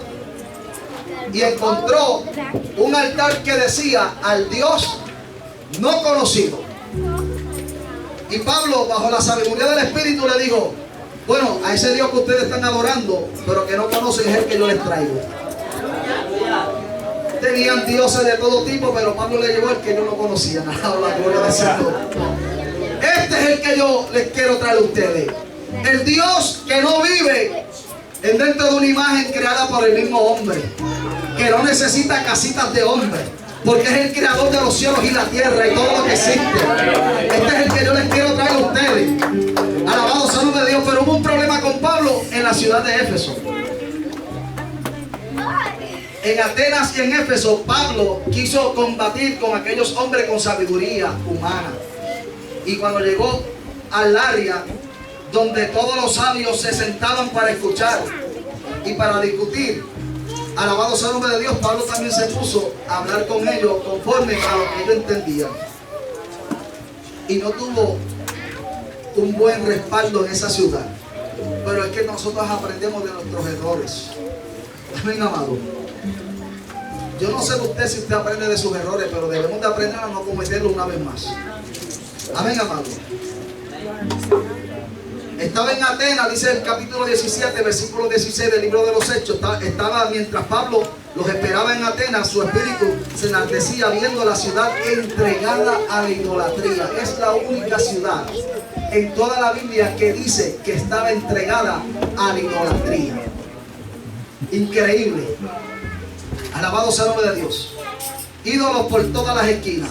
y encontró un altar que decía: al Dios no conocido. Y Pablo, bajo la sabiduría del Espíritu, le dijo: bueno, a ese Dios que ustedes están adorando, pero que no conocen, es el que yo les traigo. Tenían dioses de todo tipo, pero Pablo le llevó el que yo no conocía. Nada, la gloria del Señor. Este es el que yo les quiero traer a ustedes. El Dios que no vive dentro de una imagen creada por el mismo hombre, que no necesita casitas de hombre, porque es el creador de los cielos y la tierra y todo lo que existe. Este es el que yo les quiero traer a ustedes. Alabado sea el nombre de Dios. Pero hubo un problema con Pablo en la ciudad de Éfeso. En Atenas y en Éfeso, Pablo quiso combatir con aquellos hombres con sabiduría humana. Y cuando llegó al área donde todos los sabios se sentaban para escuchar y para discutir, alabado sea el nombre de Dios, Pablo también se puso a hablar con ellos conforme a lo que ellos entendían. Y no tuvo un buen respaldo en esa ciudad. Pero es que nosotros aprendemos de nuestros errores. Amén, amado. Yo no sé de usted si usted aprende de sus errores, pero debemos de aprender a no cometerlo una vez más. Amén, amado. Estaba en Atenas, dice el capítulo 17, versículo 16 del libro de los Hechos. Estaba mientras Pablo los esperaba en Atenas, su espíritu se enaltecía viendo la ciudad entregada a la idolatría. Es la única ciudad en toda la Biblia que dice que estaba entregada a la idolatría. Increíble. Alabado sea el nombre de Dios. Ídolos por todas las esquinas.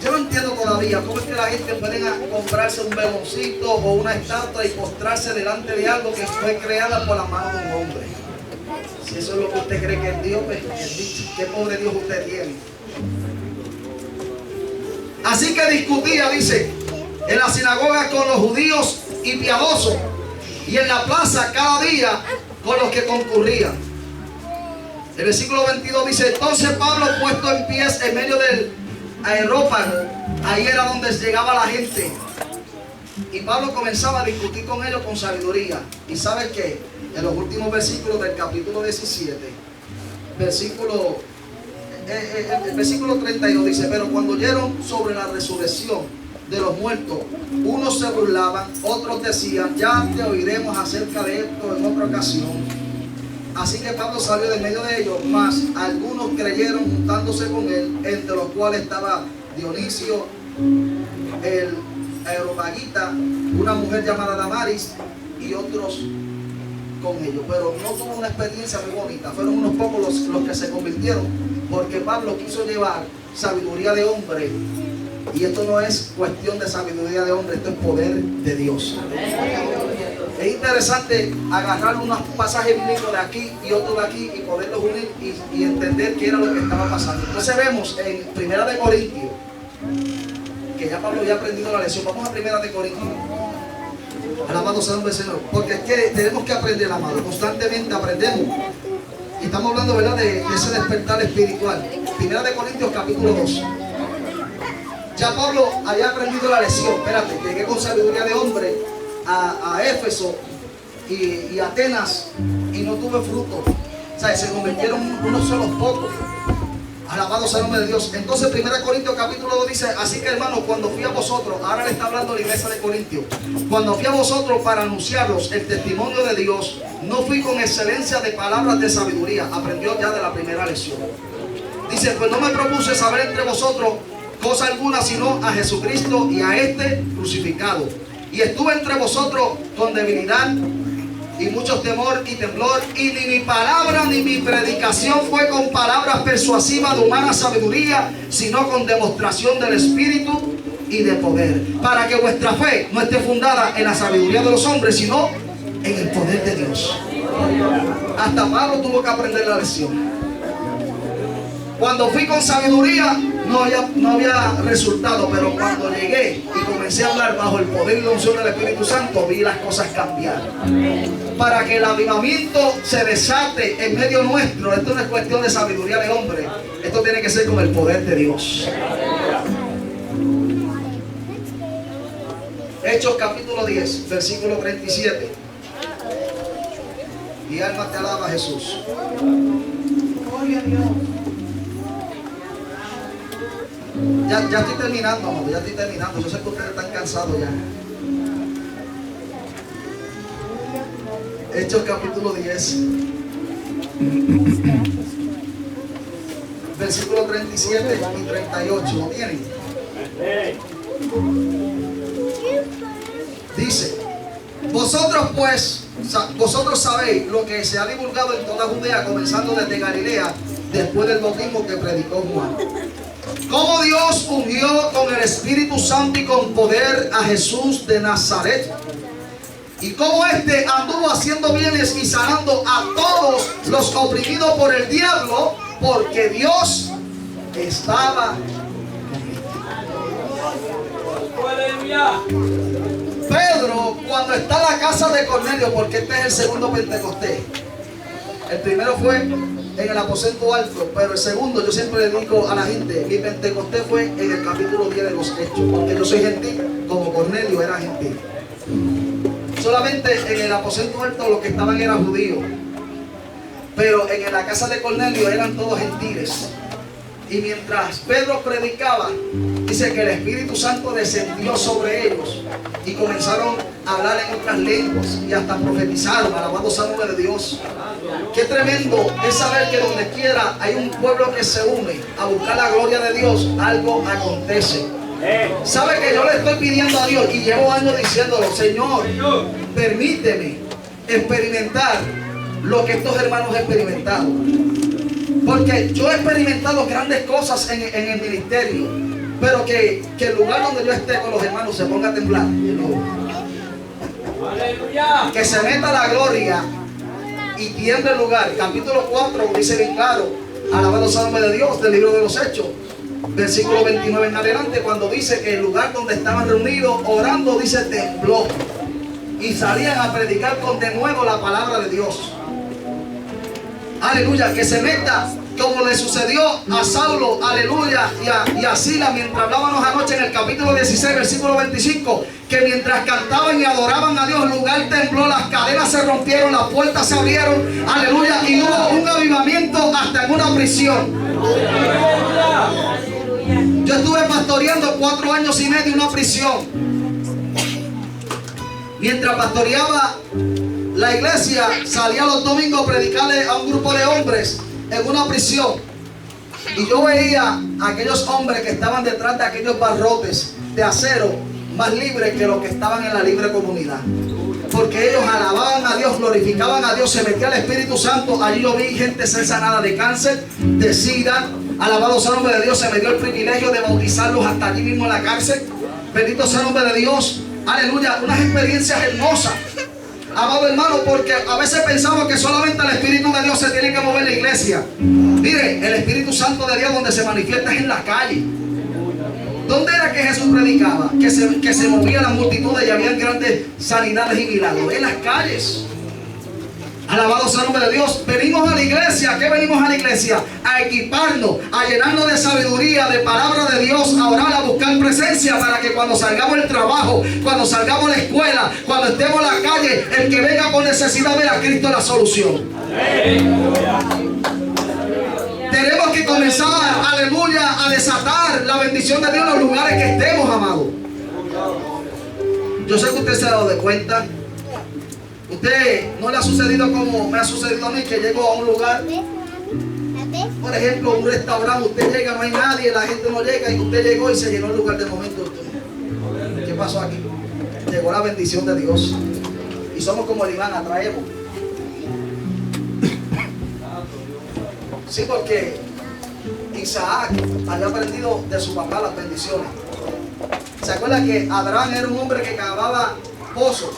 Yo no entiendo todavía cómo es que la gente puede comprarse un veloncito o una estatua y postrarse delante de algo que fue creada por la mano de un hombre. Si eso es lo que usted cree que es Dios, pues qué pobre Dios usted tiene. Así que discutía, dice, en la sinagoga con los judíos y piadosos, y en la plaza cada día con los que concurrían. El versículo 22 dice: entonces Pablo, puesto en pies en medio del Areópago, ahí era donde llegaba la gente, y Pablo comenzaba a discutir con ellos con sabiduría. Y ¿sabes qué? En los últimos versículos del capítulo 17, el versículo 32 dice: pero cuando oyeron sobre la resurrección de los muertos, unos se burlaban, otros decían: ya te oiremos acerca de esto en otra ocasión. Así que Pablo salió de medio de ellos, mas algunos creyeron juntándose con él, entre los cuales estaba Dionisio, el Areópagita, una mujer llamada Damaris y otros con ellos. Pero no tuvo una experiencia muy bonita. Fueron unos pocos los que se convirtieron, porque Pablo quiso llevar sabiduría de hombre. Y esto no es cuestión de sabiduría de hombre, esto es poder de Dios. Es interesante agarrar unos pasajes bíblicos de aquí y otros de aquí y poderlos unir y entender qué era lo que estaba pasando. Entonces vemos en 1 de Corintios, que ya Pablo había aprendido la lección. Vamos a 1 de Corintios. Alabado sea el nombre del Señor. Porque es que tenemos que aprender, amado. Constantemente aprendemos. Y estamos hablando, ¿verdad?, de ese despertar espiritual. 1 de Corintios capítulo 2. Ya Pablo había aprendido la lección. Espérate, llegué con sabiduría de hombre a Éfeso y Atenas y no tuve fruto. O sea, se convirtieron unos solos pocos. Alabado sea el nombre de Dios. Entonces 1 Corintios capítulo 2 dice: así que, hermanos, cuando fui a vosotros, ahora le está hablando a la iglesia de Corintios, cuando fui a vosotros para anunciaros el testimonio de Dios, no fui con excelencia de palabras de sabiduría. Aprendió ya de la primera lección. Dice: pues no me propuse saber entre vosotros cosa alguna, sino a Jesucristo y a este crucificado. Y estuve entre vosotros con debilidad y mucho temor y temblor, y ni mi palabra ni mi predicación fue con palabras persuasivas de humana sabiduría, sino con demostración del Espíritu y de poder, para que vuestra fe no esté fundada en la sabiduría de los hombres, sino en el poder de Dios. Hasta Pablo tuvo que aprender la lección. Cuando fui con sabiduría no había resultado, pero cuando llegué y comencé a hablar bajo el poder y la unción del Espíritu Santo, vi las cosas cambiar. Para que el avivamiento se desate en medio nuestro, esto no es cuestión de sabiduría de hombre, esto tiene que ser con el poder de Dios. Hechos capítulo 10, versículo 37. Mi alma te alaba, Jesús. Gloria a Dios. Ya estoy terminando, amado, ya estoy terminando. Yo sé que ustedes están cansados ya. Hechos capítulo 10, versículo 37 y 38. ¿Lo tienen? Dice: vosotros pues, vosotros sabéis lo que se ha divulgado en toda Judea, comenzando desde Galilea, después del bautismo que predicó Juan. Cómo Dios ungió con el Espíritu Santo y con poder a Jesús de Nazaret, y cómo éste anduvo haciendo bienes y sanando a todos los oprimidos por el diablo, porque Dios estaba con él. Pedro, cuando está en la casa de Cornelio, porque este es el segundo Pentecostés. El primero fue en el aposento alto, pero el segundo, yo siempre le digo a la gente, mi Pentecostés fue en el capítulo 10 de los Hechos, porque yo soy gentil, como Cornelio era gentil. Solamente en el aposento alto los que estaban eran judíos, pero en la casa de Cornelio eran todos gentiles. Y mientras Pedro predicaba, dice que el Espíritu Santo descendió sobre ellos y comenzaron a hablar en otras lenguas y hasta profetizaron. Alabado sea el nombre de Dios. Qué tremendo es saber que donde quiera hay un pueblo que se une a buscar la gloria de Dios, algo acontece. Sabe que yo le estoy pidiendo a Dios y llevo años diciéndolo: Señor, permíteme experimentar lo que estos hermanos experimentaron. Porque yo he experimentado grandes cosas en el ministerio, pero que el lugar donde yo esté con los hermanos se ponga a temblar. Que se meta la gloria y tiemble el lugar. Capítulo 4 dice bien claro, alabado sea el nombre de Dios, del libro de los Hechos, versículo 29 en adelante, cuando dice que el lugar donde estaban reunidos orando, dice, tembló, y salían a predicar con denuedo la palabra de Dios. Aleluya, que se meta como le sucedió a Saulo, aleluya, y a Silas, mientras hablábamos anoche en el capítulo 16, versículo 25, que mientras cantaban y adoraban a Dios, el lugar tembló, las cadenas se rompieron, las puertas se abrieron, aleluya, y hubo un avivamiento hasta en una prisión. Yo estuve pastoreando 4 años y medio en una prisión. Mientras pastoreaba la iglesia salía los domingos a predicarle a un grupo de hombres en una prisión. Y yo veía a aquellos hombres que estaban detrás de aquellos barrotes de acero más libres que los que estaban en la libre comunidad. Porque ellos alababan a Dios, glorificaban a Dios, se metía el Espíritu Santo. Allí yo vi gente ser sanada de cáncer, de sida. Alabado sea el nombre de Dios. Se me dio el privilegio de bautizarlos hasta allí mismo en la cárcel. Bendito sea el nombre de Dios. Aleluya. Unas experiencias hermosas. Amado hermano, porque a veces pensamos que solamente el Espíritu de Dios se tiene que mover en la iglesia. Mire, el Espíritu Santo de Dios donde se manifiesta es en la calle. ¿Dónde era que Jesús predicaba? Que se movía la multitud y había grandes sanidades y milagros. En las calles. Alabado sea el nombre de Dios. Venimos a la iglesia. ¿A qué venimos a la iglesia? A equiparnos, a llenarnos de sabiduría, de palabra de Dios, a orar, a buscar presencia para que cuando salgamos del trabajo, cuando salgamos de la escuela, cuando estemos en la calle, el que venga con necesidad vea a Cristo la solución. Tenemos que comenzar, aleluya, a desatar la bendición de Dios en los lugares que estemos, amados. Yo sé que usted se ha dado de cuenta. Usted no le ha sucedido como me ha sucedido a mí, que llego a un lugar, por ejemplo, un restaurante, usted llega, no hay nadie, la gente no llega y usted llegó y se llenó el lugar de momento. ¿Qué pasó aquí? Llegó la bendición de Dios. Y somos como el imán, atraemos. Sí, porque Isaac había aprendido de su papá las bendiciones. ¿Se acuerda que Abraham era un hombre que cavaba pozos?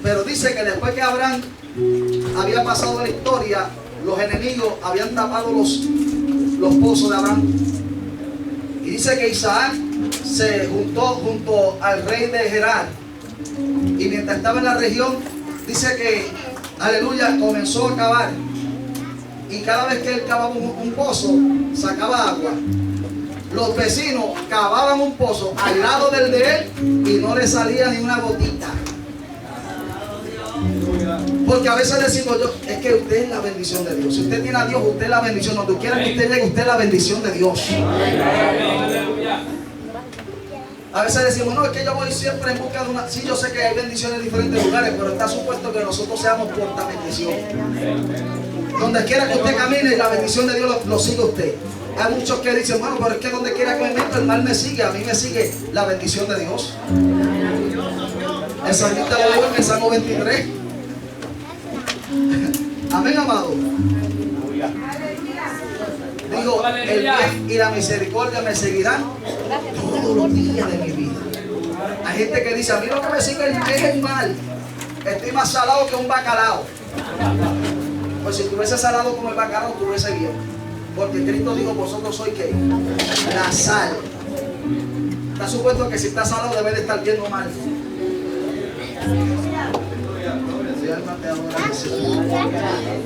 Pero dice que después que Abraham había pasado la historia, los enemigos habían tapado los pozos de Abraham. Y dice que Isaac se juntó junto al rey de Gerar. Y mientras estaba en la región, dice que, aleluya, comenzó a cavar. Y cada vez que él cavaba un pozo, sacaba agua. Los vecinos cavaban un pozo al lado del de él y no le salía ni una gotita. Porque a veces decimos yo, es que usted es la bendición de Dios. Si usted tiene a Dios, usted es la bendición. Donde quiera que usted llegue, usted es la bendición de Dios. A veces decimos, no, es que yo voy siempre en busca de una... Sí, yo sé que hay bendiciones en diferentes lugares, pero está supuesto que nosotros seamos porta bendición. Donde quiera que usted camine, la bendición de Dios lo sigue usted. Hay muchos que dicen, bueno, pero es que donde quiera que me meto, el mal me sigue. A mí me sigue la bendición de Dios. El salmista lo dijo en el Salmo 23. Amén, amado. Digo, el bien y la misericordia me seguirán todos los días de mi vida. Hay gente que dice, a mí lo que me sigue es el mal. Estoy más salado que un bacalao. Pues si tuviese salado como el bacalao, tuviese bien. Porque Cristo dijo, vosotros sois ¿qué? La sal. Está supuesto que si está salado debe de estar bien o mal.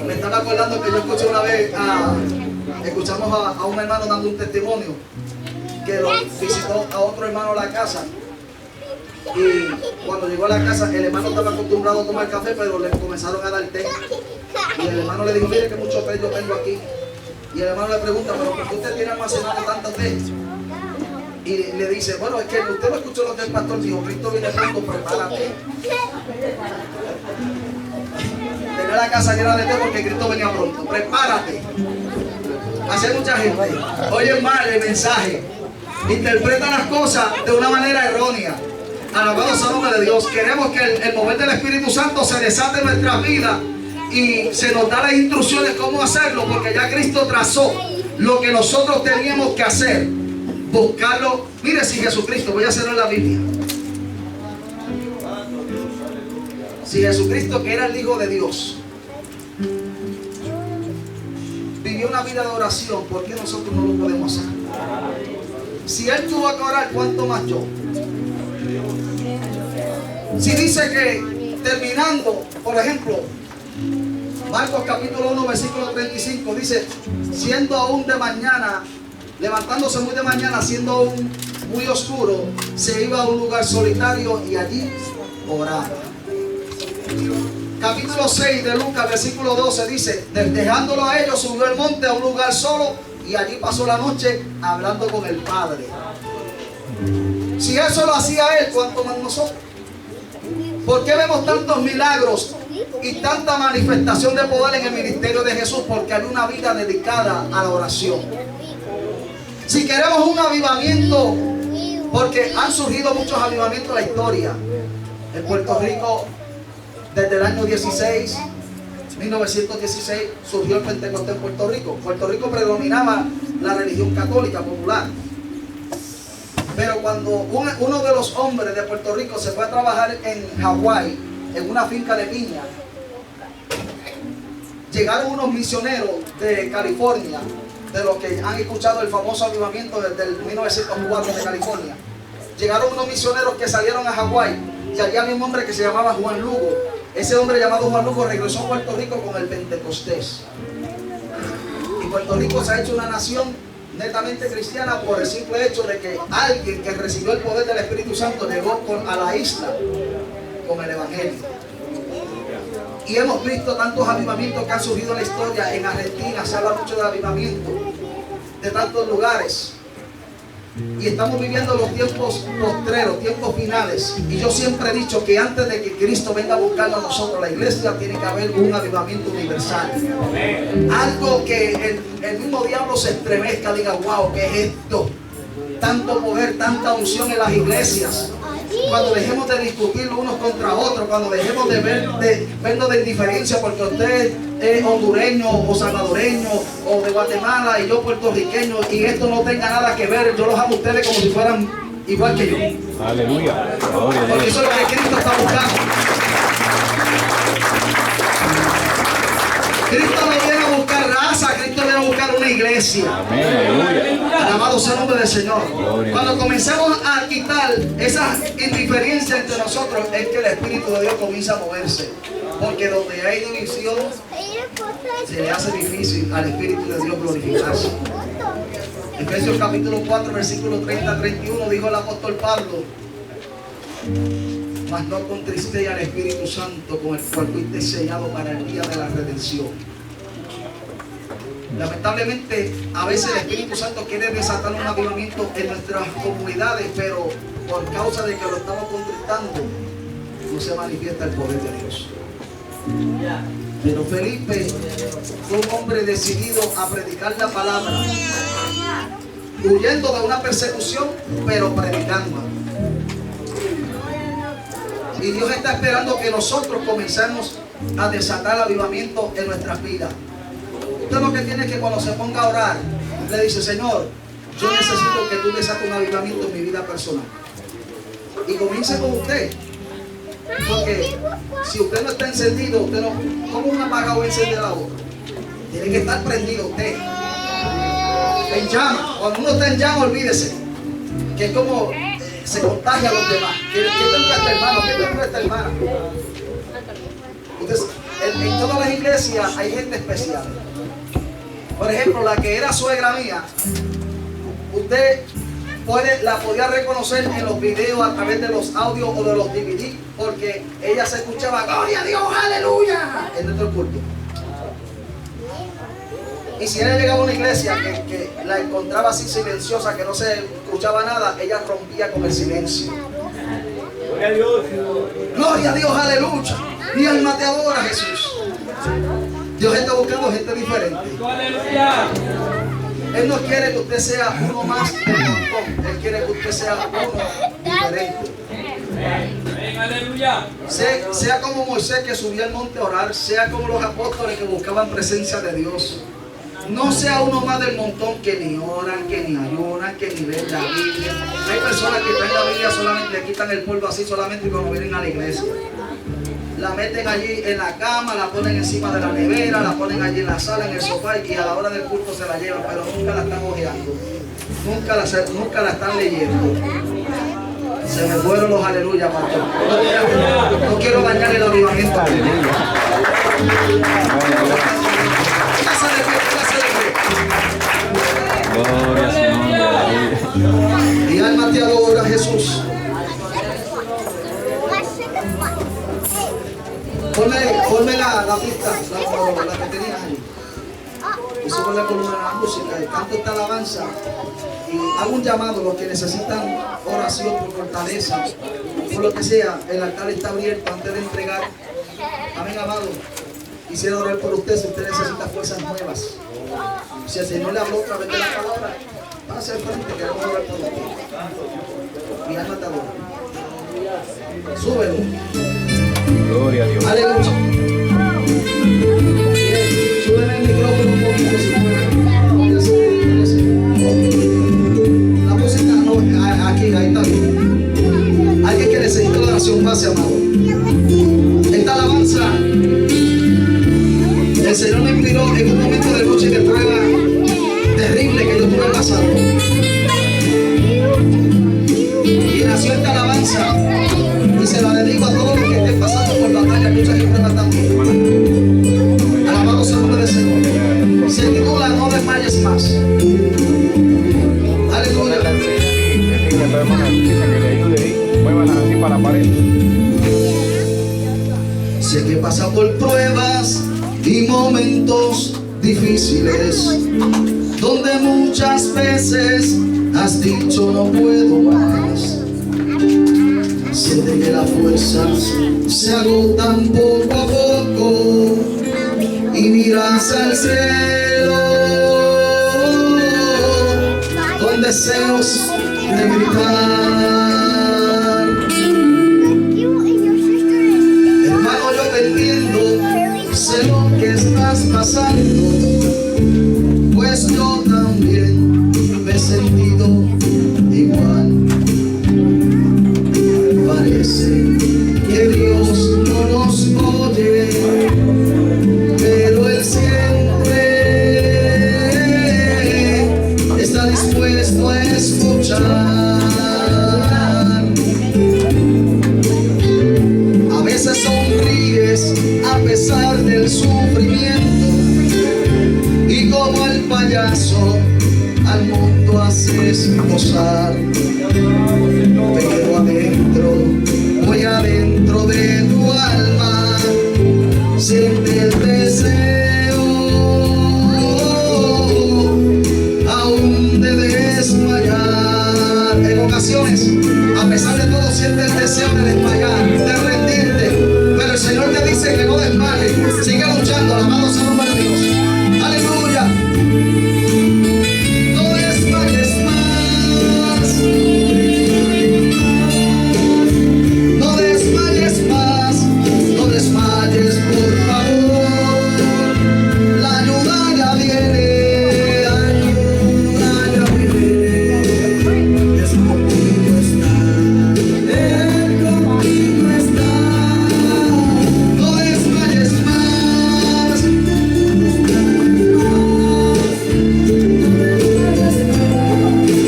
Me estaba acordando que yo escuché una vez escuchamos a un hermano dando un testimonio que lo visitó a otro hermano a la casa, y cuando llegó a la casa el hermano estaba acostumbrado a tomar café, pero le comenzaron a dar té, y el hermano le dijo, mire que mucho té yo tengo aquí, y el hermano le pregunta, pero ¿por qué usted tiene almacenado tanto té? Y le dice, bueno, es que usted no escuchó lo que el pastor dijo, Cristo viene pronto, prepárate. Tener la casa llena de té porque Cristo venía pronto, prepárate. Hace mucha gente oye mal el mensaje, interpreta las cosas de una manera errónea. Alabado sea el nombre de Dios. Queremos que el mover del Espíritu Santo se desate en nuestras vidas y se nos da las instrucciones cómo hacerlo, porque ya Cristo trazó lo que nosotros teníamos que hacer. Buscarlo. Mire, si Jesucristo, voy a hacerlo en la Biblia. Si Jesucristo, que era el Hijo de Dios, vivió una vida de oración, ¿por qué nosotros no lo podemos hacer? Si Él tuvo que orar, ¿cuánto más yo? Si dice que terminando, por ejemplo, Marcos capítulo 1, versículo 35, dice, siendo aún de mañana, levantándose muy de mañana, siendo aún muy oscuro, se iba a un lugar solitario y allí oraba. Capítulo 6 de Lucas, versículo 12 dice, dejándolo a ellos, subió al monte a un lugar solo y allí pasó la noche hablando con el Padre. Si eso lo hacía Él, ¿cuánto más nosotros? ¿Por qué vemos tantos milagros y tanta manifestación de poder en el ministerio de Jesús? Porque hay una vida dedicada a la oración. Si queremos un avivamiento, porque han surgido muchos avivamientos en la historia. En Puerto Rico, desde el año 1916, surgió el Pentecostés en Puerto Rico. Puerto Rico predominaba la religión católica popular. Pero cuando uno de los hombres de Puerto Rico se fue a trabajar en Hawái, en una finca de piña, llegaron unos misioneros de California, de los que han escuchado el famoso avivamiento desde el 1904 de California. Llegaron unos misioneros que salieron a Hawái y allí había un hombre que se llamaba Juan Lugo. Ese hombre llamado Juan Lugo regresó a Puerto Rico con el Pentecostés. Y Puerto Rico se ha hecho una nación netamente cristiana por el simple hecho de que alguien que recibió el poder del Espíritu Santo llegó a la isla con el Evangelio. Y hemos visto tantos avivamientos que han surgido en la historia. En Argentina se habla mucho de avivamiento, de tantos lugares. Y estamos viviendo los tiempos postreros, tiempos finales. Y yo siempre he dicho que antes de que Cristo venga a buscarnos a nosotros, la iglesia tiene que haber un avivamiento universal. Algo que el mismo diablo se estremezca, diga, wow, ¿qué es esto? Tanto poder, tanta unción en las iglesias. Cuando dejemos de discutir unos contra otros, cuando dejemos de vernos de indiferencia porque usted es hondureño o salvadoreño o de Guatemala y yo puertorriqueño y esto no tenga nada que ver, yo los amo a ustedes como si fueran igual que yo. Aleluya. Porque eso es lo que Cristo está buscando. Cristo no viene a buscar raza, Cristo viene a buscar una iglesia. Amén. Alabado sea el nombre del Señor. Gloria. Cuando comencemos a quitar esa indiferencia entre nosotros, es que el Espíritu de Dios comienza a moverse. Porque donde hay división, se le hace difícil al Espíritu de Dios glorificarse. Efesios capítulo 4, versículo 30-31, dijo el apóstol Pablo: mas no contristéis al Espíritu Santo, con el cual fuiste sellado para el día de la redención. Lamentablemente, a veces el Espíritu Santo quiere desatar un avivamiento en nuestras comunidades, pero por causa de que lo estamos contristando, no se manifiesta el poder de Dios. Pero Felipe fue un hombre decidido a predicar la palabra, huyendo de una persecución, pero predicando. Y Dios está esperando que nosotros comencemos a desatar el avivamiento en nuestras vidas. Usted lo que tiene es que cuando se ponga a orar, le dice: Señor, yo necesito que tú desates un avivamiento en mi vida personal. Y comience con usted. Porque si usted no está encendido, usted no, ¿cómo un apagado encender la otra? Tiene que estar prendido usted. En llama. Cuando uno está en llama, olvídese que es como se contagia a los demás. ¿Qué tendrá esta hermano? ¿Qué tendrá esta hermana? Entonces, en todas las iglesias hay gente especial. Por ejemplo, la que era suegra mía, usted la podía reconocer en los videos a través de los audios o de los DVD, porque ella se escuchaba gloria a Dios, aleluya, en nuestro culto. Y si ella llegaba a una iglesia que la encontraba así silenciosa, que no se escuchaba nada, ella rompía con el silencio. Gloria a Dios. Gloria a Dios, aleluya. Mi alma te adora, Jesús. Dios está buscando gente diferente. Aleluya. Él no quiere que usted sea uno más del montón. Él quiere que usted sea uno diferente. Aleluya. Sea como Moisés, que subió al monte a orar. Sea como los apóstoles que buscaban presencia de Dios. No sea uno más del montón que ni oran, que ni ayunan, que ni leen la Biblia. Hay personas que traen la Biblia solamente, le quitan el polvo así solamente cuando vienen a la iglesia. La meten allí en la cama, la ponen encima de la nevera, la ponen allí en la sala, en el sofá, y a la hora del culto se la llevan, pero nunca la están ojeando, nunca la están leyendo. Se me fueron los aleluya, pastor. No quiero dañar el avivamiento. Gloria a su nombre. Mi alma te adora, Jesús. Ponme la pista, la que tenías ahí. Eso con la columna de la música, el canto esta alabanza. Y hago un llamado a los que necesitan oración por fortaleza, por lo que sea. El altar está abierto antes de entregar. Amén, amado. Quisiera orar por usted si usted necesita fuerzas nuevas. Si el Señor le habló otra vez de la palabra, pase al frente, queremos orar por usted. Mi alma te adora. Súbelo. Gloria a Dios. Aleluya. Bien, súbeme el micrófono un poquito si puede. La música no, aquí, ahí está bien. Alguien que necesita la oración, pase, amado. Esta alabanza, el Señor me inspiró en un momento de lucha y de prueba terrible que yo tuve pasando. Y nació esta alabanza y se la dedico a todos los que estén pasando por batallas, luchas y pruebas también. Alabado sea el nombre del Señor. Se titula No desmayes más. Aleluya. Sé que pasa por pruebas y momentos difíciles, donde muchas veces has dicho no puedo más. Siente que las fuerzas se agotan poco a poco y miras al cielo con deseos de gritar. Hermano, yo te entiendo, sé lo que estás pasando, pues yo también me he sentido igual. Parece que Dios no nos oye, pero Él siempre está dispuesto a escuchar. A veces sonríes a pesar del sufrimiento, y como el payaso al mundo haces gozar. Pero adentro, muy adentro de tu alma, siente el deseo aún de desmayar. En ocasiones, a pesar de todo, siente el deseo de desmayar, de rendirte. Pero el Señor te dice que no desmayes, sigue luchando. Alabado sea el nombre de Dios. Aleluya. No desmayes más. No desmayes más. No desmayes, por favor. La ayuda ya viene. Ayuda ya viene. Es contigo está. Él contigo está. No desmayes más.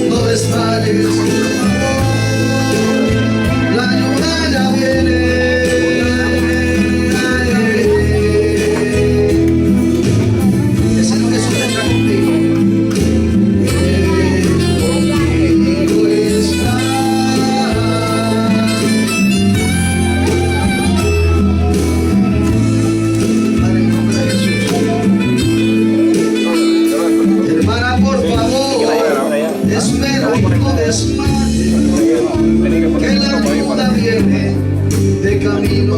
No desmayes, por favor. La ayuda ya viene. El Señor Jesús está contigo. Contigo está. Padre, en nombre de Jesús. Hermana, por favor, espera y no desmayes, que la ayuda viene de camino.